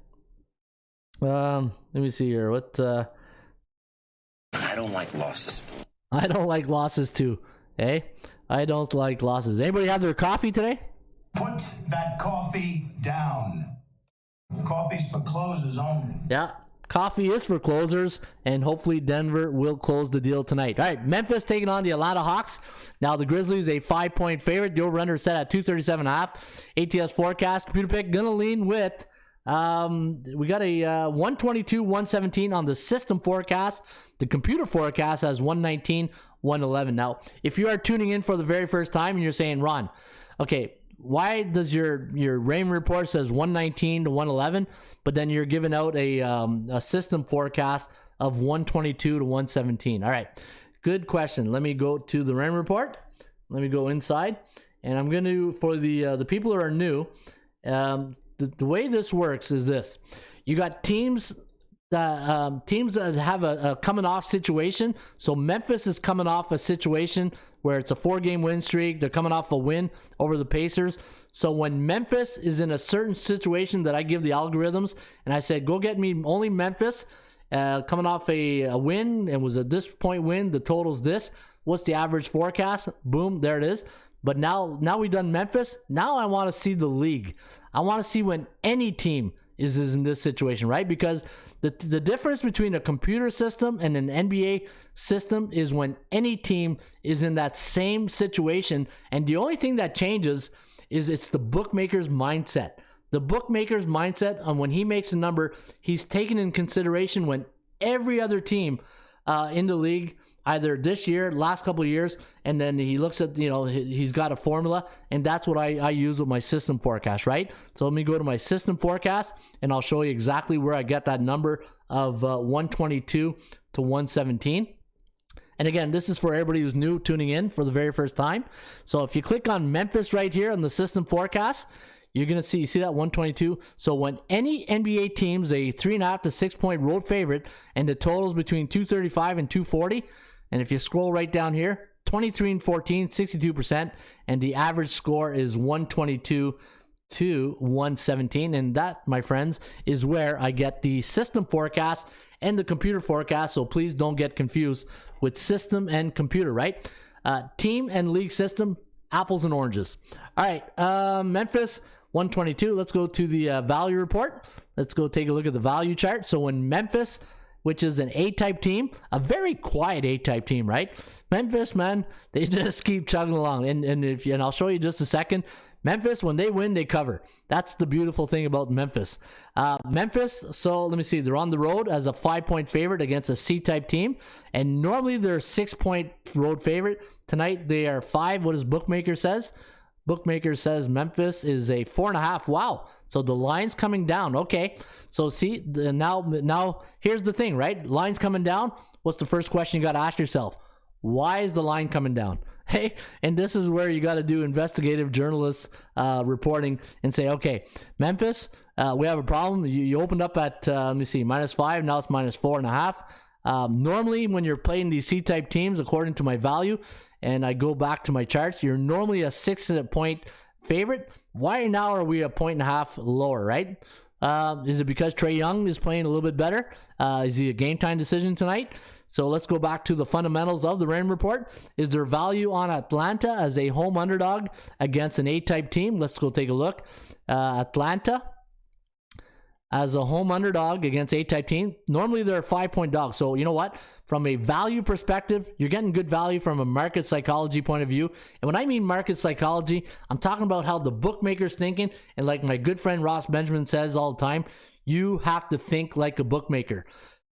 Let me see here. What... I don't like losses. I don't like losses too. Hey, I don't like losses. Anybody have their coffee today? Put that coffee down. Coffee's for closers only. Yeah, coffee is for closers, and hopefully Denver will close the deal tonight. All right, Memphis taking on the Atlanta Hawks. Now the Grizzlies a 5-point favorite. The over-under set at 237.5. ATS forecast. Computer pick gonna lean with. We got a 122-117 on the system forecast. The computer forecast has 119-111. Now, if you are tuning in for the very first time and you're saying, Ron, okay, why does your rain report says 119-111, but then you're giving out a system forecast of 122-117? All right, good question. Let me go to the rain report. Let me go inside, and I'm going to, for the people who are new, the way this works is this: you got teams that have a coming off situation. So Memphis is coming off a situation where it's a 4-game win streak. They're coming off a win over the Pacers. So when Memphis is in a certain situation that I give the algorithms, and I said, go get me only Memphis coming off a win and was a this point win. The total's this. What's the average forecast? Boom, there it is. But now we've done Memphis. Now I want to see the league. I want to see when any team is in this situation, right? Because the difference between a computer system and an NBA system is when any team is in that same situation. And the only thing that changes is it's the bookmaker's mindset. The bookmaker's mindset on when he makes a number, he's taking in consideration when every other team in the league, either this year, last couple of years, and then he looks at, he's got a formula, and that's what I use with my system forecast, right? So let me go to my system forecast, and I'll show you exactly where I get that number of 122 to 117. And again, this is for everybody who's new tuning in for the very first time. So if you click on Memphis right here on the system forecast, you're going to see that 122. So when any NBA team's a 3.5 to 6 point road favorite, and the total's between 235 and 240, and if you scroll right down here, 23 and 14, 62%, and the average score is 122 to 117. And that, my friends, is where I get the system forecast and the computer forecast. So please don't get confused with system and computer, right? Team and league system, apples and oranges. All right, Memphis, 122. Let's go to the value report. Let's go take a look at the value chart. So when Memphis, which is an A-type team, a very quiet A-type team, right? Memphis, man, they just keep chugging along. And I'll show you just a second. Memphis, when they win, they cover. That's the beautiful thing about Memphis. Memphis, so let me see. They're on the road as a 5-point favorite against a C-type team. And normally they're a 6-point road favorite. Tonight they are 5. What does Bookmaker says? Bookmaker says Memphis is a 4.5. Wow. So the line's coming down. Okay. So see, now here's the thing, right? Line's coming down. What's the first question you got to ask yourself? Why is the line coming down? Hey, and this is where you got to do investigative journalist reporting and say, okay, Memphis, we have a problem. You opened up at, let me see, -5. Now it's -4.5. Normally, when you're playing these C-type teams, according to my value, and I go back to my charts, you're normally a 6-point favorite. Why now are we a 1.5 lower, right? Is it because Trae Young is playing a little bit better? Is he a game time decision tonight? So let's go back to the fundamentals of the Rain Report. Is there value on Atlanta as a home underdog against an A-type team? Let's go take a look. Atlanta as a home underdog against A-type team. Normally they're a 5-point dog. So you know what? From a value perspective, you're getting good value from a market psychology point of view. And when I mean market psychology, I'm talking about how the bookmaker's thinking. And like my good friend Ross Benjamin says all the time, you have to think like a bookmaker.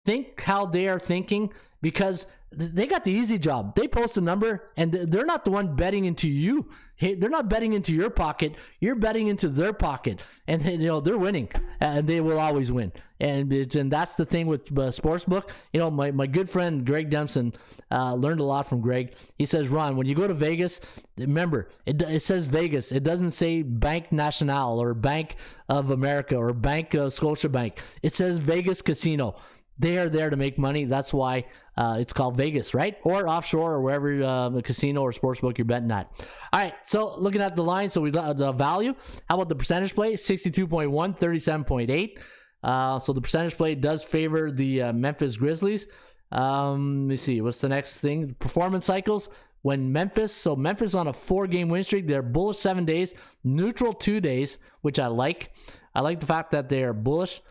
Think how they are thinking, because they got the easy job. They post a number and they're not the one betting into you. They're not betting into your pocket. You're betting into their pocket, and they're winning, and they will always win. And that's the thing with sportsbook. My good friend Greg Dempson learned a lot from Greg. He says, Ron, when you go to Vegas, remember it says Vegas. It doesn't say Bank National or Bank of America or Bank of Scotiabank. It says Vegas Casino. They are there to make money. That's why it's called Vegas, right? Or offshore, or wherever casino or sportsbook you're betting at. All right, so looking at the line, so we got the value. How about the percentage play? 62.1, 37.8. So the percentage play does favor the Memphis Grizzlies. Let me see. What's the next thing? Performance cycles. When Memphis on a 4-game win streak, they're bullish 7 days, neutral 2 days, which I like. I like the fact that they are bullish,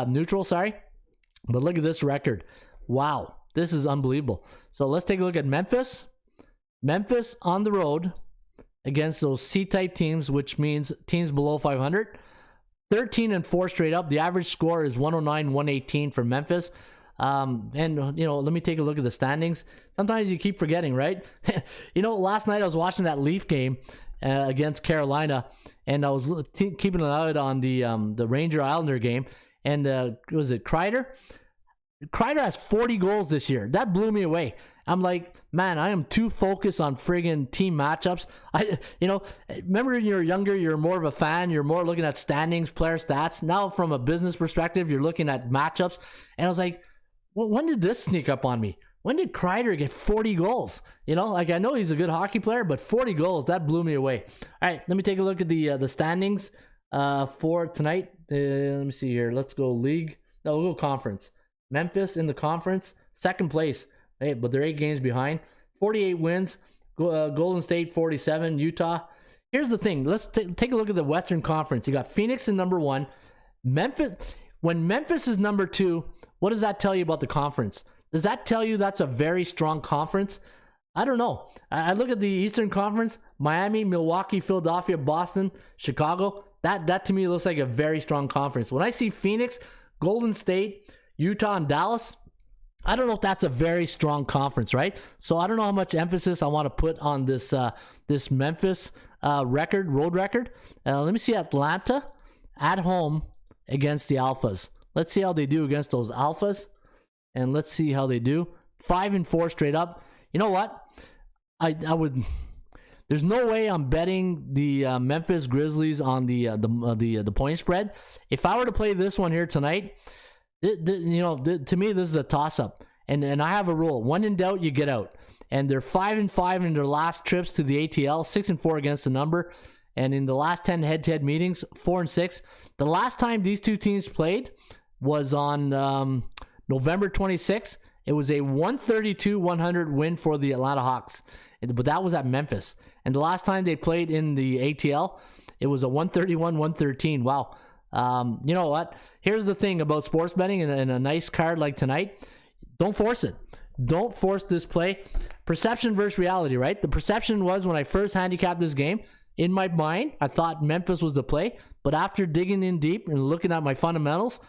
neutral, sorry. But look at this record. Wow, this is unbelievable. So let's take a look at Memphis. Memphis on the road against those C-type teams, which means teams below 500. 13-4 straight up. The average score is 109-118 for Memphis. And let me take a look at the standings. Sometimes you keep forgetting, right? Last night I was watching that Leaf game against Carolina, and I was keeping an eye on the Ranger Islander game. And was it Kreider? Kreider has 40 goals this year. That blew me away. I'm like, man, I am too focused on friggin' team matchups. Remember when you were younger, you're more of a fan. You're more looking at standings, player stats. Now, from a business perspective, you're looking at matchups. And I was like, well, when did this sneak up on me? When did Kreider get 40 goals? I know he's a good hockey player, but 40 goals, that blew me away. All right, let me take a look at the standings for tonight. Let me see here. Let's go league. No, we'll go conference. Memphis in the conference, second place. Hey, but they're 8 games behind. 48 wins. Golden State 47. Utah. Here's the thing. Let's take a look at the Western Conference. You got Phoenix in number 1. Memphis. When Memphis is number 2, what does that tell you about the conference? Does that tell you that's a very strong conference? I don't know. I look at the Eastern Conference. Miami, Milwaukee, Philadelphia, Boston, Chicago. That to me looks like a very strong conference. When I see Phoenix, Golden State, Utah, and Dallas, I don't know if that's a very strong conference, right? So I don't know how much emphasis I want to put on this Memphis road record. Let me see Atlanta at home against the Alphas. Let's see how they do against those Alphas, and let's see how they do. 5-4 straight up. You know what? I would. There's no way I'm betting the Memphis Grizzlies on the point spread. If I were to play this one here tonight, to me this is a toss-up. And I have a rule: when in doubt, you get out. And they're 5-5 in their last trips to the ATL, 6-4 against the number. And in the last 10 head-to-head meetings, 4-6. The last time these two teams played was on November 26th. It was a 132-100 win for the Atlanta Hawks. But that was at Memphis. And the last time they played in the ATL, it was a 131-113. Wow. You know what? Here's the thing about sports betting and a nice card like tonight. Don't force it. Don't force this play. Perception versus reality, right? The perception was when I first handicapped this game, in my mind, I thought Memphis was the play. But after digging in deep and looking at my fundamentals,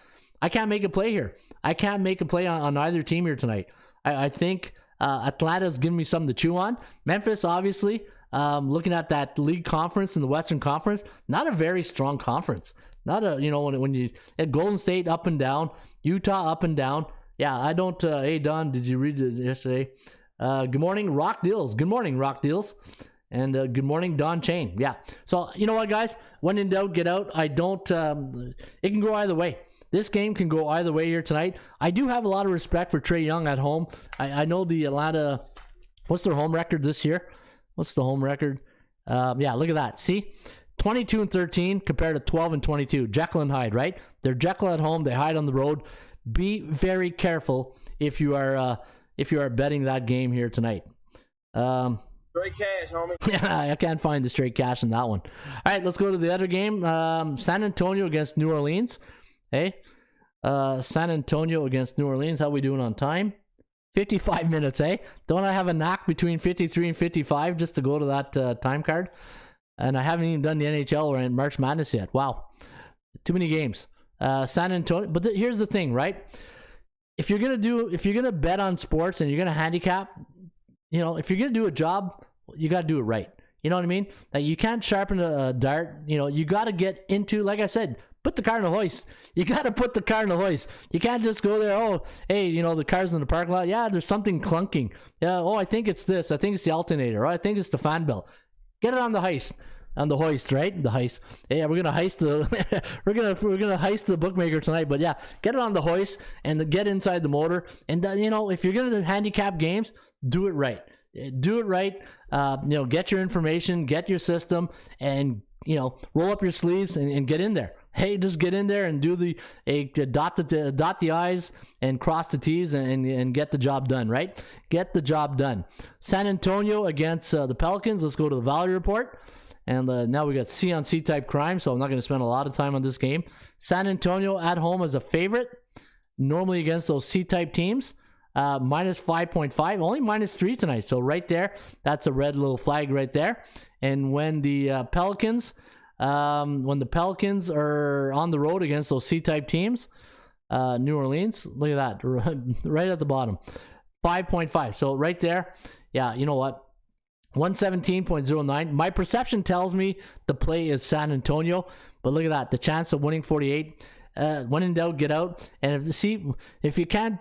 I can't make a play here. I can't make a play on either team here tonight. I think Atlanta's giving me something to chew on. Memphis, obviously, looking at that league conference in the Western Conference, not a very strong conference. Not a, when you at Golden State up and down, Utah up and down. Yeah, I don't. Hey Don, did you read it yesterday? Good morning, Rock Deals. Good morning, Rock Deals. And good morning, Don Chain. Yeah. So, you know what, guys? When in doubt, get out. I don't... it can go either way. This game can go either way here tonight. I do have a lot of respect for Trae Young at home. I know the Atlanta... What's their home record this year? What's the home record? Yeah, look at that. See? 22-13 compared to 12-22. Jekyll and Hyde, right? They're Jekyll at home. They hide on the road. Be very careful if you are betting that game here tonight. Straight cash, homie. Yeah, I can't find the straight cash in that one. All right, let's go to the other game. San Antonio against New Orleans. Hey, San Antonio against New Orleans. How we doing on time? 55 minutes, eh? Don't I have a knack between 53 and 55 just to go to that time card? And I haven't even done the NHL or March Madness yet. Wow, too many games. San Antonio. But here's the thing, right? If you're gonna bet on sports and you're gonna handicap, you know, if you're gonna do a job, you gotta do it right. You know what I mean? Like, you can't sharpen a dart. You know, you gotta get into, like I said, put the car in the hoist. You gotta put the car in the hoist. You can't just go there. Oh, hey, you know, the car's in the parking lot. Yeah, there's something clunking. Yeah. Oh, I think it's this. I think it's the alternator. Oh, I think it's the fan belt. Get it on the heist. On the hoist, right? The heist. Yeah, we're gonna heist the we're gonna heist the bookmaker tonight. But yeah, get it on the hoist and get inside the motor. And you know, if you're gonna handicap games, do it right. Do it right. You know, get your information, get your system, and you know, roll up your sleeves and get in there. Hey, just get in there and do dot the I's and cross the T's and get the job done, right? Get the job done. San Antonio against the Pelicans. Let's go to the value report. And now we got C on C type crime, so I'm not going to spend a lot of time on this game. San Antonio at home as a favorite, normally against those C type teams. Minus 5.5, only minus 3 tonight. So right there, that's a red little flag right there. And when the Pelicans are on the road against those C type teams, New Orleans, look at that, right at the bottom, 5.5. So right there, yeah, you know what? 117.09. My perception tells me the play is San Antonio, but look at that, the chance of winning 48. When in doubt, get out. And if you can't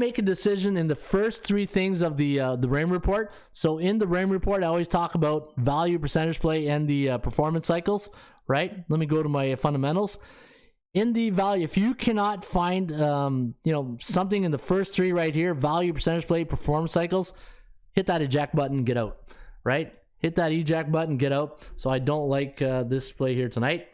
make a decision in the first 3 things of the RAIM report. So in the RAIM report, I always talk about value, percentage play, and the performance cycles. Right? Let me go to my fundamentals. In the value, if you cannot find something in the first 3 right here, value, percentage play, performance cycles, hit that eject button, get out, right? Hit that eject button, get out. So I don't like this play here tonight.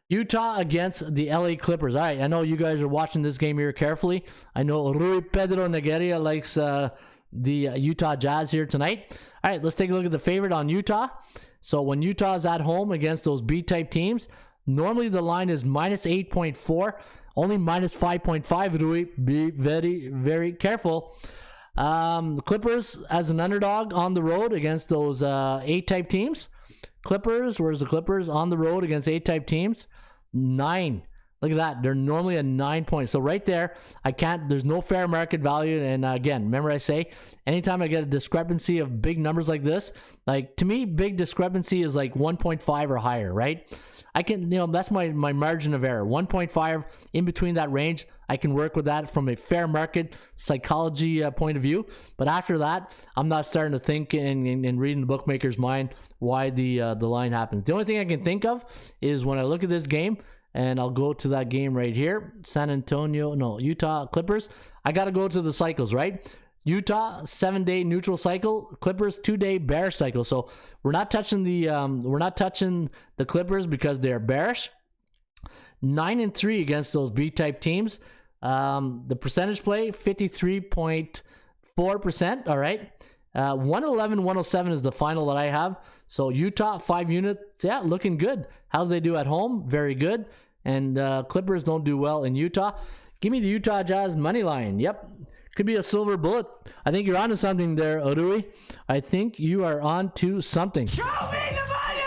Utah against the LA Clippers. All right, I know you guys are watching this game here carefully. I know Rui Pedro Negeria likes the Utah Jazz here tonight. All right, let's take a look at the favorite on Utah. So when Utah is at home against those B-type teams, normally the line is minus 8.4, only minus 5.5. Rui, be very, very careful. The Clippers as an underdog on the road against those A-type teams. Clippers, where's the Clippers on the road against A-type teams? 9. Look at that. They're normally a 9 points. So right there, there's no fair market value. And again, remember I say, anytime I get a discrepancy of big numbers like this, like to me, big discrepancy is like 1.5 or higher, right? I can, that's my margin of error. 1.5 in between that range. I can work with that from a fair market psychology point of view. But after that, I'm not starting to think and reading the bookmaker's mind why the line happens. The only thing I can think of is when I look at this game, and I'll go to that game right here. Utah Clippers. I got to go to the cycles, right? Utah 7-day neutral cycle, Clippers 2-day bearish cycle. So we're not touching the Clippers because they're bearish. 9-3 against those B-type teams. The percentage play 53.4%. All right. 111-107 is the final that I have. So Utah 5 units, yeah, looking good. How do they do at home? Very good. And Clippers don't do well in Utah. Give me the Utah Jazz money line. Yep. Could be a silver bullet. I think you're onto something there, Odui. I think you are onto something. Show me the money!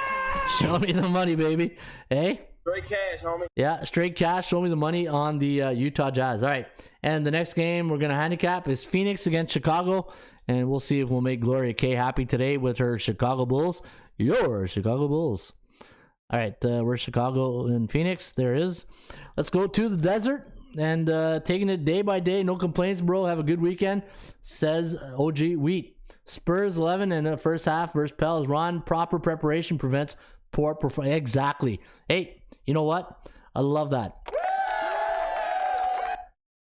Show me the money, baby. Hey? Straight cash, homie. Yeah, straight cash. Show me the money on the Utah Jazz. All right. And the next game we're going to handicap is Phoenix against Chicago. And we'll see if we'll make Gloria K happy today with her Chicago Bulls. Your Chicago Bulls. All right. Where's Chicago and Phoenix? There it is. Let's go to the desert. and taking it day by day. No complaints, bro. Have a good weekend, says OG Wheat. Spurs 11 in the first half versus Pels. Ron, proper preparation prevents poor performance. Exactly. Hey, you know what? I love that.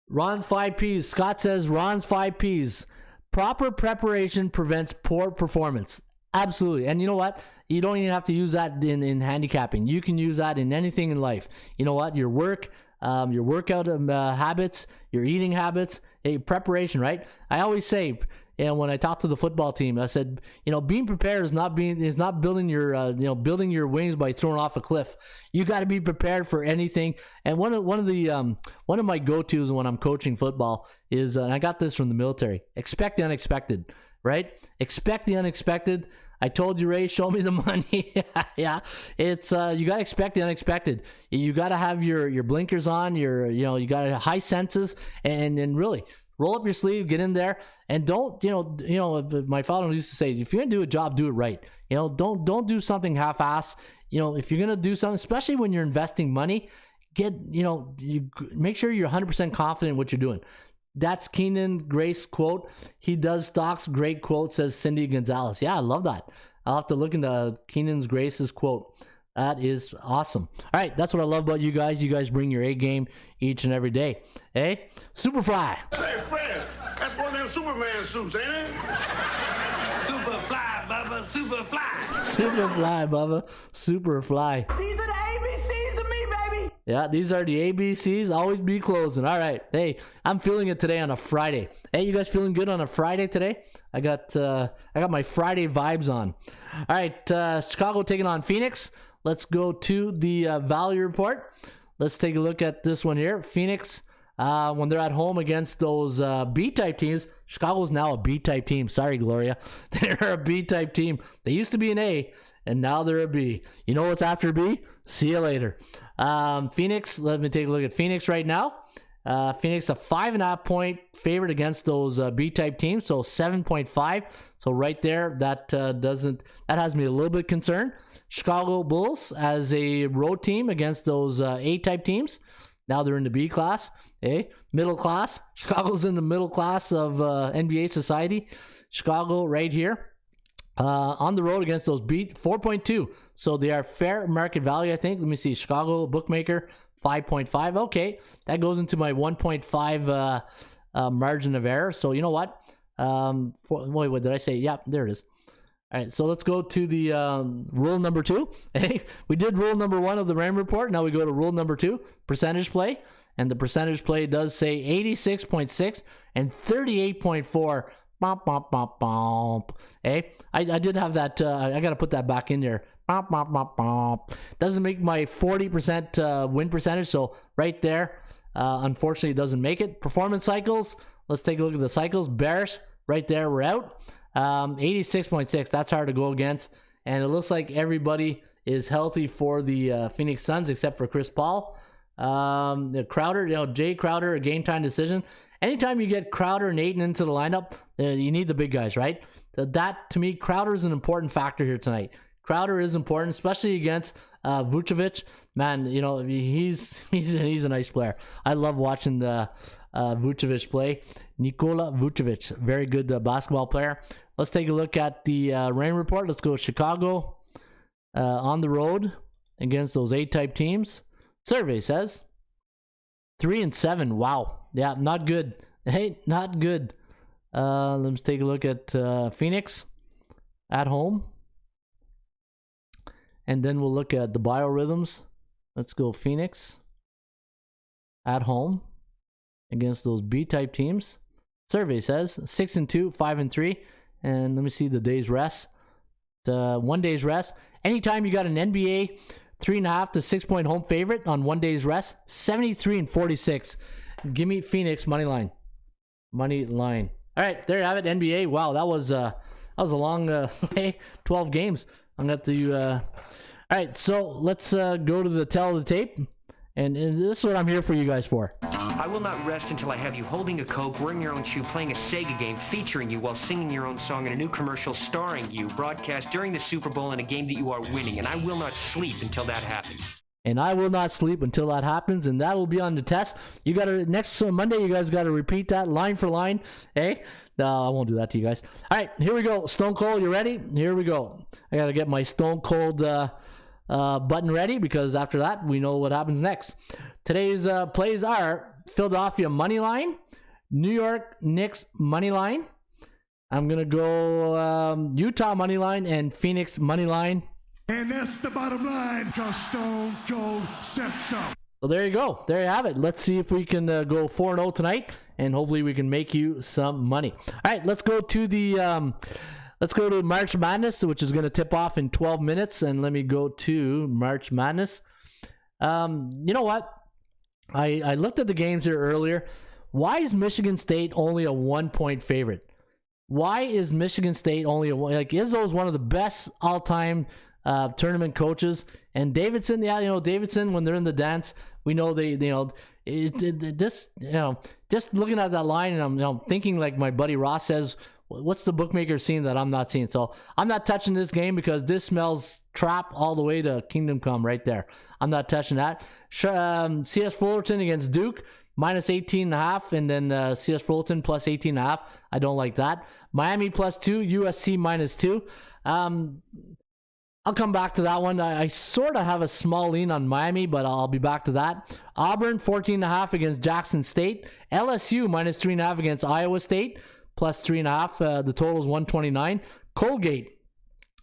Ron's 5 Ps. Scott says Ron's 5 Ps. Proper preparation prevents poor performance. Absolutely. And you know what? You don't even have to use that in handicapping. You can use that in anything in life. You know what? Your work, your workout habits, your eating habits, preparation, right? I always say, when I talk to the football team, I said, being prepared is not building your wings by throwing off a cliff. You got to be prepared for anything. And one of my go-tos when I'm coaching football is, and I got this from the military: expect the unexpected, right? Expect the unexpected. I told you, Ray, show me the money. Yeah, it's you got to expect the unexpected. You got to have your blinkers on. You got to high senses and really roll up your sleeve, get in there, and don't, my father used to say, if you're gonna do a job, do it right. Don't do something half-ass. If you're gonna do something, especially when you're investing money, you make sure you're 100% confident in what you're doing. That's Keenan Grace quote. He does stocks. Great quote, says Cindy Gonzalez. Yeah, I love that. I'll have to look into Keenan Grace's quote. That is awesome. All right, that's what I love about you guys. You guys bring your A game each and every day. Hey, Superfly. Hey, Fred, that's one of them Superman suits, ain't it? Superfly, Bubba, superfly. Superfly, Bubba. Superfly. These are the ABCs of me, baby. Yeah, these are the ABCs. Always be closing. All right. Hey, I'm feeling it today on a Friday. Hey, you guys feeling good on a Friday today? I got my Friday vibes on. All right, Chicago taking on Phoenix. Let's go to the value report. Let's take a look at this one here. Phoenix, when they're at home against those B-type teams, Chicago's now a B-type team. Sorry, Gloria. They're a B-type team. They used to be an A, and now they're a B. You know what's after B? See you later. Phoenix, let me take a look at Phoenix right now. Phoenix, a 5.5 point favorite against those B-type teams, so 7.5. So right there, that has me a little bit concerned. Chicago Bulls as a road team against those A-type teams. Now they're in the B class, middle class. Chicago's in the middle class of NBA society. Chicago right here on the road against those B, 4.2. So they are fair market value, I think. Let me see. Chicago bookmaker 5.5. Okay, that goes into my 1.5 margin of error. So you know what? Wait, what did I say? Yep, there it is. All right, so let's go to the rule number 2. Hey, we did rule number 1 of the RAM report. Now we go to rule number 2, percentage play. And the percentage play does say 86.6 and 38.4. Bump, bump, bump, bump. Hey, I did have that. I got to put that back in there. Bump, bump, bump, bump. Doesn't make my 40% win percentage. So right there, unfortunately, it doesn't make it. Performance cycles. Let's take a look at the cycles. Bearish, right there, we're out. 86.6. That's hard to go against. And it looks like everybody is healthy for the Phoenix Suns except for Chris Paul. Crowder, Jay Crowder, a game time decision. Anytime you get Crowder and Ayton into the lineup, you need the big guys, right? That, to me, Crowder is an important factor here tonight. Crowder is important, especially against Vucevic. Man, he's a nice player. I love watching the Vucevic play. Nikola Vucevic, very good basketball player. Let's take a look at the rain report. Let's go Chicago on the road against those A-type teams. Survey says 3-7. Wow. Yeah, not good. Hey, not good. Let's take a look at Phoenix at home. And then we'll look at the biorhythms. Let's go Phoenix at home against those B-type teams. Survey says 6-2, 5-3. And let me see the day's rest. 1 day's rest. Anytime you got an NBA 3.5 to 6 point home favorite on 1 day's rest, 73-46. Give me Phoenix money line. Money line. All right, there you have it. NBA. Wow, that was a long 12 games. I'm gonna have to. All right, so let's go to the tell of the tape, and this is what I'm here for you guys for. I will not rest until I have you holding a Coke, wearing your own shoe, playing a Sega game, featuring you while singing your own song in a new commercial starring you, broadcast during the Super Bowl in a game that you are winning, and I will not sleep until that happens. And I will not sleep until that happens, and that will be on the test. You got to, next Monday, you guys got to repeat that line for line. Hey, no, I won't do that to you guys. All right, here we go. Stone Cold, you ready? Here we go. I got to get my Stone Cold button ready, because after that, we know what happens next. Today's plays are Philadelphia money line, New York Knicks money line. I'm going to go Utah money line and Phoenix money line. And that's the bottom line, because Stone Cold said so. So there you go. There you have it. Let's see if we can go 4-0 tonight, and hopefully we can make you some money. All right, let's go to the March Madness, which is going to tip off in 12 minutes. And let me go to March Madness. You know what? I looked at the games here earlier. Why is Michigan State only a 1-point favorite? Why is Michigan State only Izzo is one of the best all-time tournament coaches, and Davidson, Davidson, when they're in the dance, we know just looking at that line, and I'm thinking like my buddy Ross says, what's the bookmaker seeing that I'm not seeing? So I'm not touching this game, because this smells trap all the way to Kingdom Come right there. I'm not touching that. CS Fullerton against Duke, minus 18.5, and then CS Fullerton plus 18.5. I don't like that. Miami plus 2, USC minus 2. I'll come back to that one. I sort of have a small lean on Miami, but I'll be back to that. Auburn 14.5 against Jackson State. LSU minus 3.5 against Iowa State, plus 3.5. The total is 129. Colgate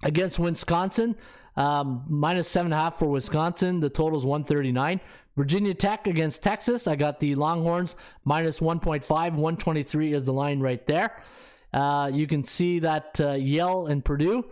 against Wisconsin, minus 7.5 for Wisconsin. The total is 139. Virginia Tech against Texas. I got the Longhorns minus 1.5. 123 is the line right there. You can see that Yale and Purdue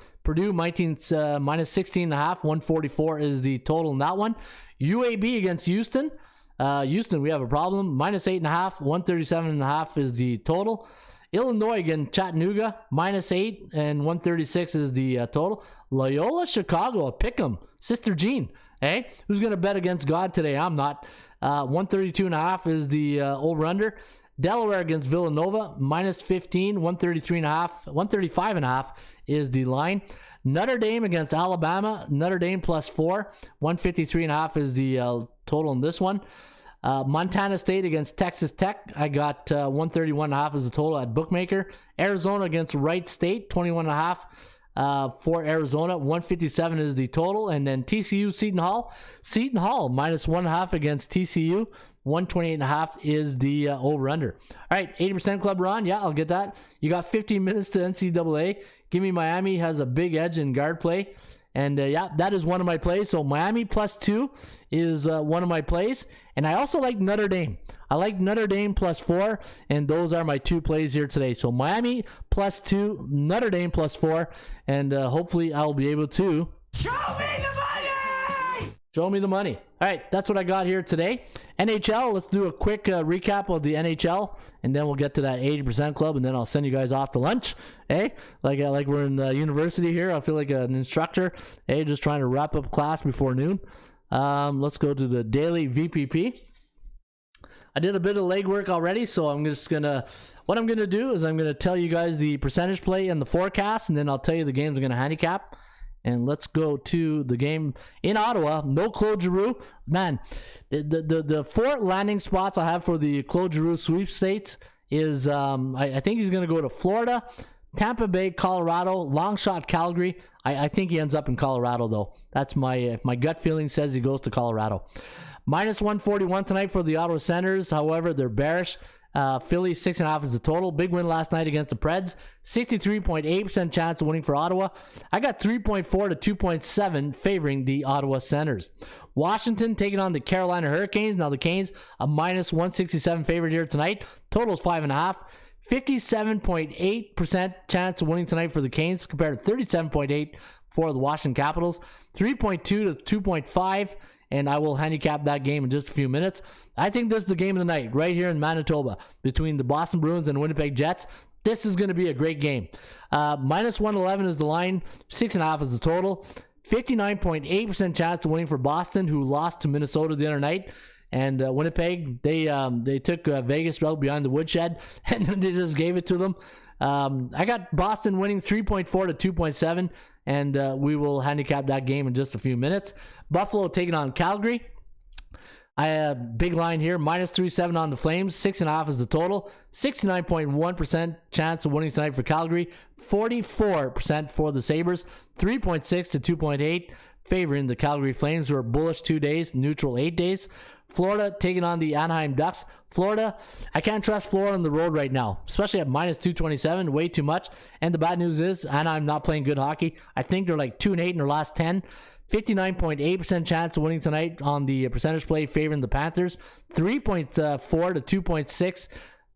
minus 16.5. 144 is the total in that one. UAB against Houston. Houston, we have a problem. Minus 8.5. 137.5 is the total. Illinois against Chattanooga, minus 8, and 136 is the total. Loyola Chicago, a pick'em. Sister Jean, hey? Who's going to bet against God today? I'm not. 132.5 is the over-under. Delaware against Villanova, minus 15, 133.5, 135.5 is the line. Notre Dame against Alabama, Notre Dame plus 4, 153.5 is the total in this one. Montana State against Texas Tech, I got 131.5 is the total at bookmaker. Arizona against Wright State, 21.5 for Arizona, 157 is the total. And then TCU Seton Hall minus 1.5 against TCU, 128.5 is the over-under. All right, 80% Club Ron. Yeah, I'll get that. You got 15 minutes to NCAA. Give me Miami has a big edge in guard play. And yeah, that is one of my plays. So Miami plus 2 is one of my plays. And I also like Notre Dame. I like Notre Dame plus 4. And those are my 2 plays here today. So Miami plus 2, Notre Dame plus 4. And hopefully I'll be able to... Show me the money! Show me the money. All right, that's what I got here today. NHL, let's do a quick recap of the NHL, and then we'll get to that 80% club, and then I'll send you guys off to lunch. Hey, like we're in university here. I feel like an instructor. Hey, just trying to wrap up class before noon. Let's go to the daily VPP. I did a bit of legwork already, so what I'm gonna do is I'm gonna tell you guys the percentage play and the forecast, and then I'll tell you the games I'm gonna handicap. And let's go to the game in Ottawa. No Claude Giroux. Man, the 4 landing spots I have for the Claude Giroux sweepstakes is I think he's going to go to Florida, Tampa Bay, Colorado, long shot Calgary. I think he ends up in Colorado, though. That's my gut feeling says he goes to Colorado. Minus 141 tonight for the Ottawa Senators. However, they're bearish. Philly 6.5 is the total. Big win last night against the Preds. 63.8% chance of winning for Ottawa. I got 3.4 to 2.7 favoring the Ottawa Senators. Washington taking on the Carolina Hurricanes. Now the Canes a minus 167 favorite here tonight. Total is 5.5. 57.8% chance of winning tonight for the Canes compared to 37.8 for the Washington Capitals. 3.2 to 2.5. And I will handicap that game in just a few minutes. I think this is the game of the night right here in Manitoba between the Boston Bruins and Winnipeg Jets. This is going to be a great game. Minus 111 is the line. 6.5 is the total. 59.8% chance of winning for Boston, who lost to Minnesota the other night. And Winnipeg, they took Vegas route behind the woodshed, and they just gave it to them. I got Boston winning 3.4 to 2.7, and we will handicap that game in just a few minutes. Buffalo taking on Calgary. I have big line here, minus 3.7 on the Flames, 6.5 is the total. 69.1% chance of winning tonight for Calgary, 44% for the Sabres, 3.6 to 2.8, favoring the Calgary Flames, who are bullish 2 days, neutral 8 days. Florida taking on the Anaheim Ducks. Florida, I can't trust Florida on the road right now, especially at minus 227, way too much. And the bad news is Anaheim not playing good hockey. I think they're like 2-8 in their last 10. 59.8% chance of winning tonight on the percentage play, favoring the Panthers. 3.4 to 2.6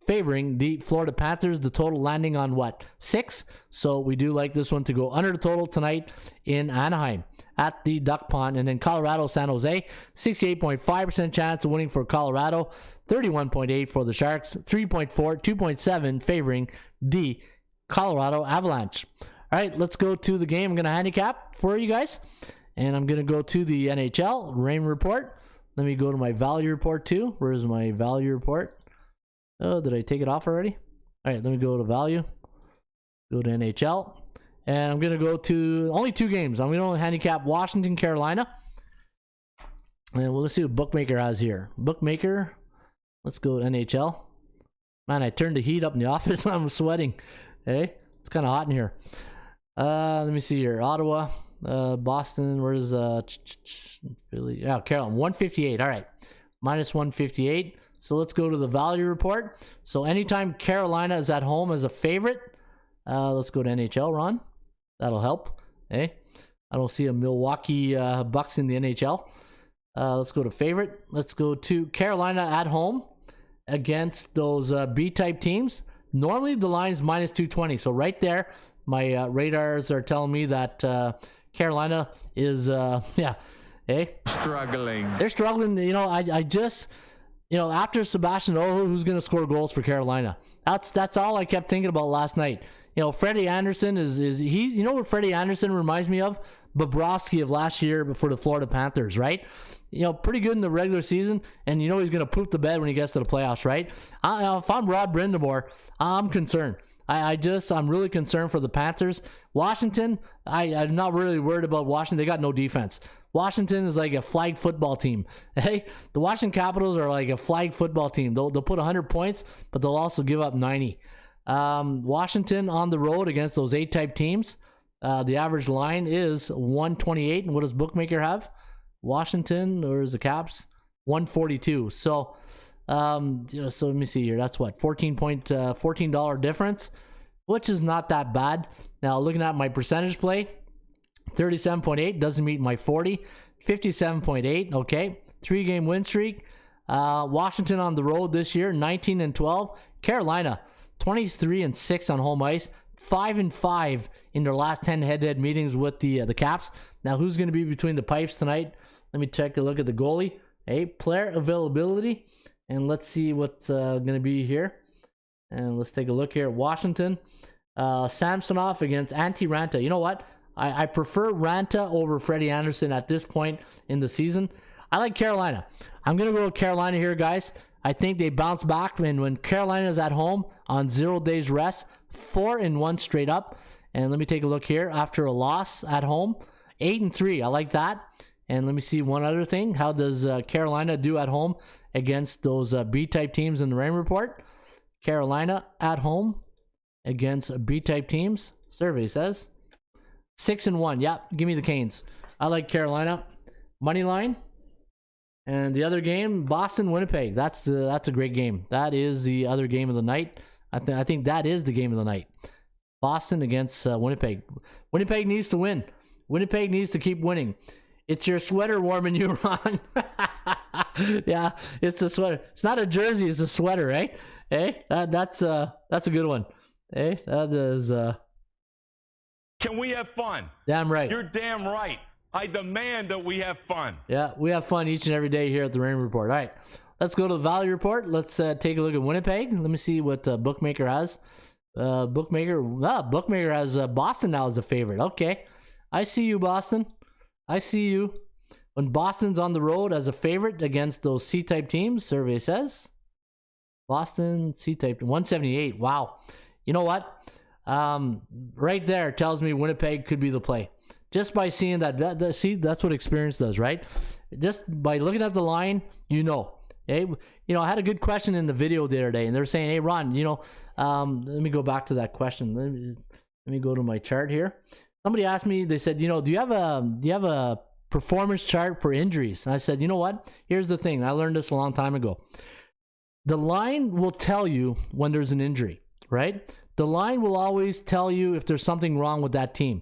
favoring the Florida Panthers. The total landing on what? 6. So we do like this one to go under the total tonight in Anaheim at the Duck Pond. And then Colorado, San Jose, 68.5% chance of winning for Colorado. 31.8 for the Sharks. 3.4, 2.7 favoring the Colorado Avalanche. All right, let's go to the game. I'm going to handicap for you guys. And I'm going to go to the NHL Raymond report. Let me go to my value report too. Where's my value report? Oh, did I take it off already? All right, let me go to value. Go to NHL. And I'm going to go to only 2 games. I'm going to handicap Washington, Carolina. And let's see what Bookmaker has here. Bookmaker. Let's go to NHL. Man, I turned the heat up in the office. I'm sweating. Hey, it's kind of hot in here. Let me see here. Ottawa. Boston, where's Philly? Oh, Carolina, 158. All right, minus 158. So let's go to the value report. So anytime Carolina is at home as a favorite, let's go to NHL, Ron. That'll help. Hey, I don't see a Milwaukee Bucks in the NHL. Let's go to favorite. Let's go to Carolina at home against those B-type teams. Normally the line is minus 220. So right there, my radars are telling me that Carolina is, Struggling. They're struggling. You know, I just, after Sebastian Aho, who's going to score goals for Carolina? That's all I kept thinking about last night. Freddie Anderson is he? You know what Freddie Anderson reminds me of? Bobrovsky of last year for the Florida Panthers, right? Pretty good in the regular season, and he's going to poop the bed when he gets to the playoffs, right? If I'm Rod Brindamore, I'm concerned. I'm really concerned for the Panthers. Washington, I'm not really worried about Washington. They got no defense. Washington is like a flag football team. Hey, the Washington Capitals are like a flag football team. They'll put 100 points, but they'll also give up 90. Washington on the road against those A-type teams. The average line is 128. And what does Bookmaker have? Washington, or is the Caps? 142. So let me see here. That's what, $14 difference, which is not that bad. Now looking at my percentage play, 37.8 doesn't meet my 40. 57.8. Okay, 3-game win streak. Washington on the road this year, 19-12. Carolina, 23-6 on home ice, 5-5 in their last 10 head-to-head meetings with the Caps. Now who's going to be between the pipes tonight? Let me take a look at the goalie. Hey, player availability. And let's see what's going to be here. And let's take a look here at Washington. Samsonov against Antti Ranta. You know what? I prefer Ranta over Freddie Anderson at this point in the season. I like Carolina. I'm going to go with Carolina here, guys. I think they bounce back. And when Carolina is at home on 0 days rest, 4-1 straight up. And let me take a look here. After a loss at home, 8-3. I like that. And let me see one other thing. How does Carolina do at home against those B-type teams in the Rain Report? Carolina at home against B-type teams. Survey says 6-1. Yeah, give me the Canes. I like Carolina. Money line. And the other game, Boston, Winnipeg. That's a great game. That is the other game of the night. I think that is the game of the night. Boston against Winnipeg. Winnipeg needs to win. Winnipeg needs to keep winning. It's your sweater warming you, Ron. Yeah, it's a sweater. It's not a jersey, it's a sweater, right? Hey, that's a good one. Hey, that is. Can we have fun? Damn right. You're damn right. I demand that we have fun. Yeah, we have fun each and every day here at the Rain Report. All right, let's go to the value report. Let's take a look at Winnipeg. Let me see what Bookmaker has. Bookmaker has Boston now as a favorite. Okay, I see you, Boston. I see you. When Boston's on the road as a favorite against those C-type teams, survey says. Boston, C-type, 178. Wow. You know what? Right there tells me Winnipeg could be the play. Just by seeing that, see, that's what experience does, right? Just by looking at the line, you know. Hey, you know, I had a good question in the video the other day, and they were saying, hey, Ron, you know, let me go back to that question. Let me go to my chart here. Somebody asked me, they said, you know, do you have a performance chart for injuries? And I said, you know what? Here's the thing. I learned this a long time ago. The line will tell you when there's an injury, right? The line will always tell you if there's something wrong with that team.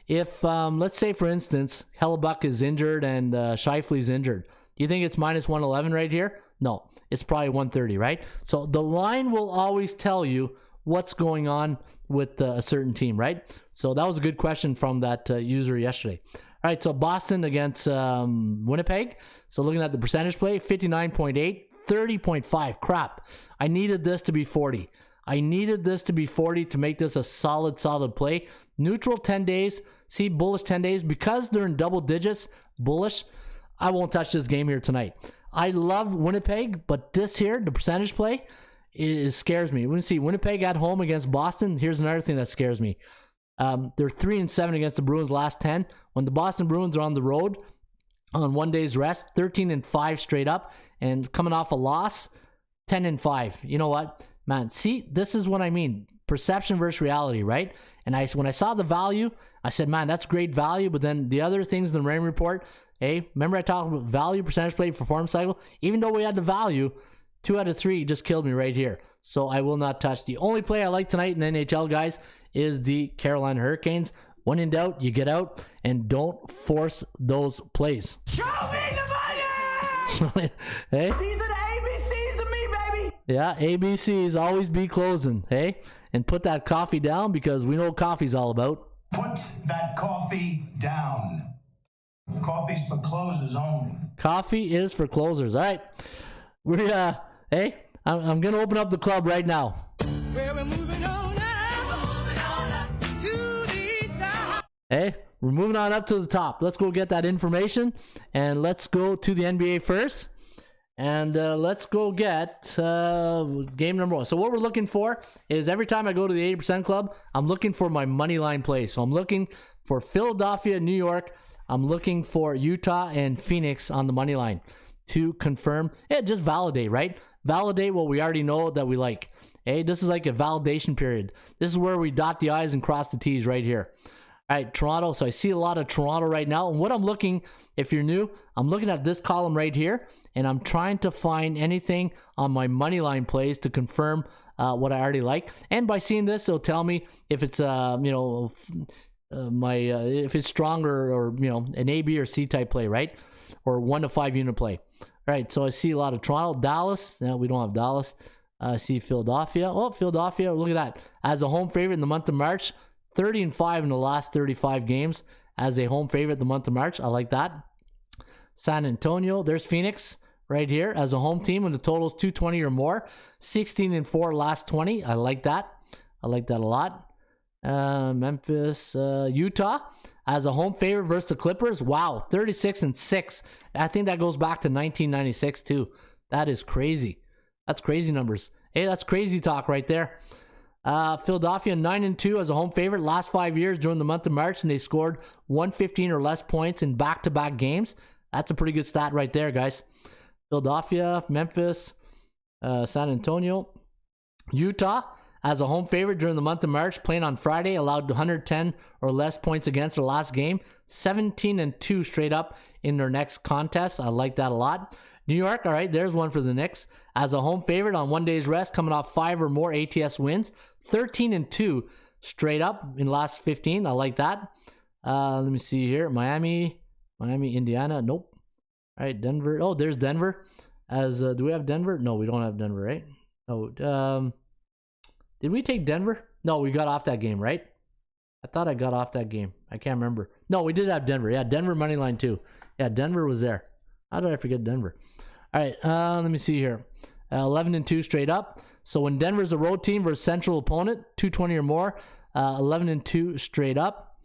If, let's say, for instance, Hellebuck is injured and Scheifele's injured, you think it's minus 111 right here? No, it's probably 130, right? So the line will always tell you what's going on with a certain team, right? So that was a good question from that user yesterday. All right, so Boston against Winnipeg. So looking at the percentage play, 59.8, 30.5. Crap. I needed this to be 40. I needed this to be 40 to make this a solid play. Neutral 10 days. See, bullish 10 days. Because they're in double digits, bullish, I won't touch this game here tonight. I love Winnipeg, but this here, the percentage play, scares me. We see Winnipeg at home against Boston. Here's another thing that scares me. They're 3-7 against the Bruins last 10. When the Boston Bruins are on the road on 1 day's rest, 13-5 straight up, and coming off a loss, 10-5. You know what, man? See, this is what I mean. Perception versus reality, right? And when I saw the value, I said, man, that's great value. But then the other things in the Raymond report, hey, remember I talked about value, percentage play, performance cycle? Even though we had the value, 2 out of 3 just killed me right here. So I will not touch. The only play I like tonight in NHL, guys, is the Carolina Hurricanes. When in doubt, you get out and don't force those plays. Show me the money! Hey? These are the ABCs of me, baby! Yeah, ABCs always be closing, hey? And put that coffee down because we know what coffee's all about. Put that coffee down. Coffee's for closers only. Coffee is for closers. All right. Hey, I'm going to open up the club right now. Well, we're moving on now. To the top. Hey, we're moving on up to the top. Let's go get that information, and let's go to the NBA first. And let's go get game number 1. So what we're looking for is every time I go to the 80% club, I'm looking for my money line play. So I'm looking for Philadelphia, New York. I'm looking for Utah and Phoenix on the money line to confirm. Yeah, just validate, right? Validate what we already know that we like. Hey, this is like a validation period. This is where we dot the I's and cross the T's right here. All right, Toronto. So I see a lot of Toronto right now. And what I'm looking, if you're new, I'm looking at this column right here. And I'm trying to find anything on my money line plays to confirm what I already like. And by seeing this, it'll tell me if it's if it's stronger or an A, B, or C type play, right? Or 1 to 5 unit play. All right. So I see a lot of Toronto, Dallas. No, we don't have Dallas. I see Philadelphia. Oh, Philadelphia. Look at that. As a home favorite in the month of March, 30-5 in the last 35 games as a home favorite in the month of March. I like that. San Antonio. There's Phoenix right here as a home team when the total is 220 or more. 16-4 last 20. I like that. I like that a lot. Memphis, Utah as a home favorite versus the Clippers. Wow, 36-6. I think that goes back to 1996 too. That is crazy. That's crazy numbers. Hey, that's crazy talk right there. Philadelphia 9-2 as a home favorite last 5 years during the month of March, and they scored 115 or less points in back-to-back games. That's a pretty good stat right there, guys. Philadelphia, Memphis, San Antonio, Utah as a home favorite during the month of March, playing on Friday, allowed 110 or less points against their last game. 17-2 straight up in their next contest. I like that a lot. New York, all right, there's one for the Knicks. As a home favorite on 1 day's rest, coming off 5 or more ATS wins. 13-2 straight up in the last 15. I like that. Let me see here. Miami, Indiana. Nope. All right, Denver. Oh, there's Denver. Do we have Denver? No, we don't have Denver, right? No. Did we take Denver? No, we got off that game, right? I thought I got off that game. I can't remember. No, we did have Denver. Yeah, Denver money line too. Yeah, Denver was there. How did I forget Denver? All right, let me see here. 11-2 straight up. So when Denver's a road team versus central opponent, 220 or more, 11-2 straight up.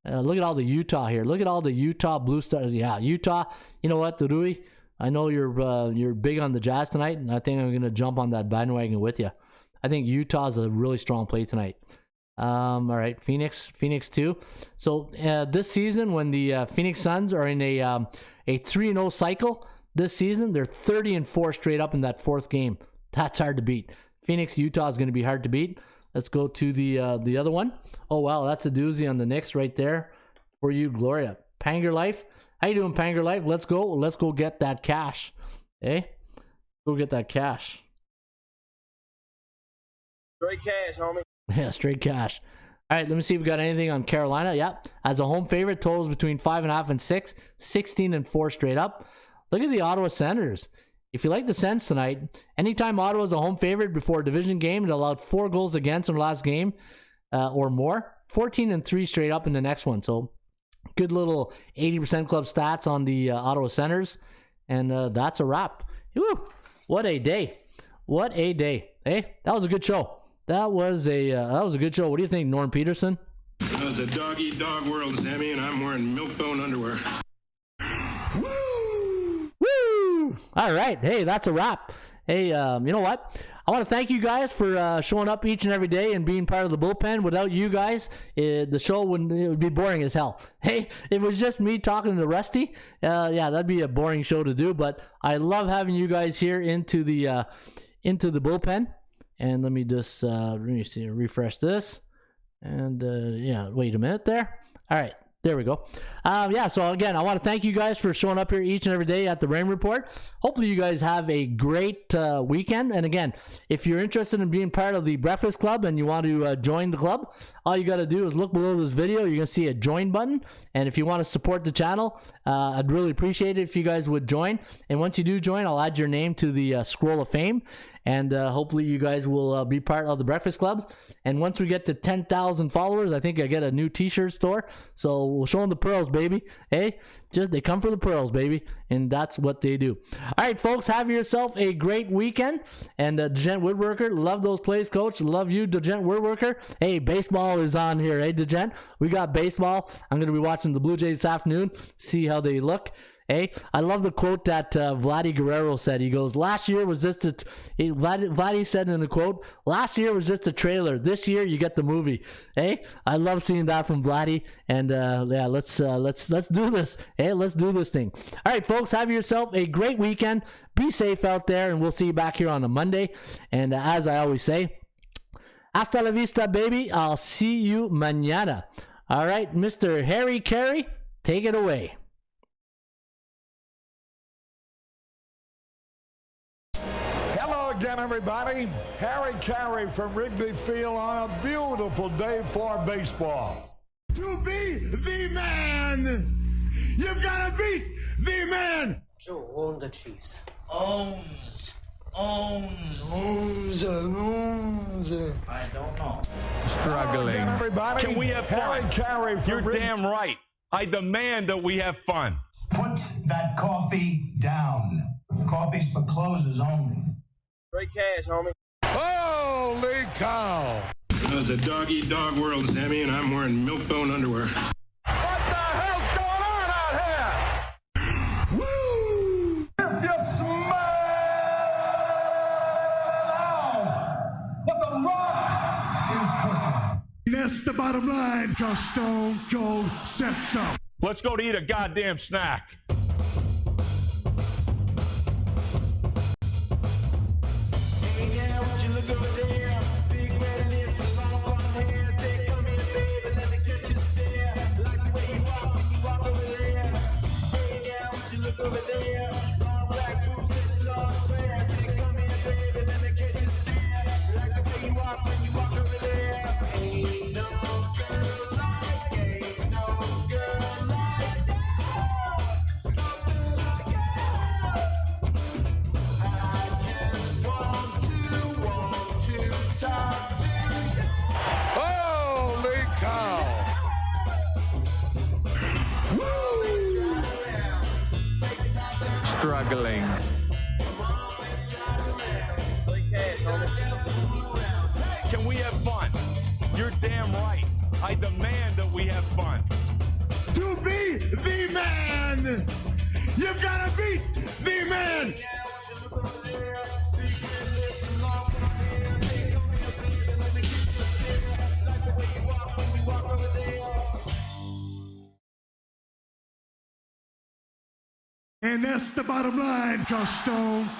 Look at all the Utah here. Look at all the Utah Blue Stars. Yeah, Utah. You know what, Rui? I know you're big on the Jazz tonight, and I think I'm gonna jump on that bandwagon with you. I think Utah's a really strong play tonight. All right, Phoenix too. So this season, when the Phoenix Suns are in a 3-0 cycle this season, they're 30-4 straight up in that fourth game. That's hard to beat. Phoenix, Utah is going to be hard to beat. Let's go to the other one. Oh wow, that's a doozy on the Knicks right there for you, Gloria. Panger Life, how you doing, Panger Life? Let's go get that cash. Hey, go get that cash. Straight cash, homie. Yeah, straight cash. All right, let me see if we got anything on Carolina. Yeah, as a home favorite, totals between 5.5 and 6, 16-4 straight up. Look at the Ottawa Senators. If you like the Sens tonight, anytime Ottawa's a home favorite before a division game, it allowed 4 goals against in the last game or more. 14-3 straight up in the next one. So good little 80% club stats on the Ottawa Senators. And that's a wrap. Woo, what a day. What a day. Hey, that was a good show. That was a good show. What do you think, Norm Peterson? It's a dog-eat-dog world, Sammy, and I'm wearing milk-bone underwear. Woo! All right. Hey, that's a wrap. Hey, you know what? I want to thank you guys for showing up each and every day and being part of the bullpen. Without you guys, the show would be boring as hell. Hey, if it was just me talking to Rusty, yeah, that'd be a boring show to do. But I love having you guys here into the bullpen. And let me just refresh this. And yeah, wait a minute there. All right. There we go. Yeah, so again, I want to thank you guys for showing up here each and every day at the Rain Report. Hopefully you guys have a great weekend. And again, if you're interested in being part of the Breakfast Club and you want to join the club, all you got to do is look below this video. You're going to see a join button. And if you want to support the channel, I'd really appreciate it if you guys would join. And once you do join, I'll add your name to the Scroll of Fame. And hopefully you guys will be part of the Breakfast Clubs. And once we get to 10,000 followers, I think I get a new t-shirt store. So we'll show them the pearls, baby. Hey, just they come for the pearls, baby. And that's what they do. All right, folks, have yourself a great weekend. And Degent Woodworker, love those plays, coach. Love you, Degent Woodworker. Hey, baseball is on here. Hey, Degent, we got baseball. I'm going to be watching the Blue Jays this afternoon, see how they look. Hey, I love the quote that Vladdy Guerrero said. He goes, last year was just Vladdy said in the quote, last year was just a trailer. This year you get the movie. Hey, I love seeing that from Vladdy. And yeah, let's do this. Hey, let's do this thing. All right, folks, have yourself a great weekend. Be safe out there, and we'll see you back here on a Monday. And as I always say, hasta la vista, baby. I'll see you mañana. All right, Mr. Harry Carey, take it away. Again, everybody, Harry Carey from Wrigley Field on a beautiful day for baseball. To be the man, you've got to beat the man. Joe, own the Chiefs. Owns. I don't know. Struggling. Again, everybody, Can we have fun? Harry Carey from You're damn right. I demand that we have fun. Put that coffee down. Coffee's for closers only. Straight cash, homie. Holy cow! It's a dog-eat-dog world, Sammy, and I'm wearing milk-bone underwear. What the hell's going on out here? Woo! If you smell what the Rock is cooking. That's the bottom line, because Stone Cold said so. Let's go to eat a goddamn snack. Struggling. Can we have fun? You're damn right. I demand that we have fun. be the man. You've got to beat the man. And that's the bottom line, 'cause Stone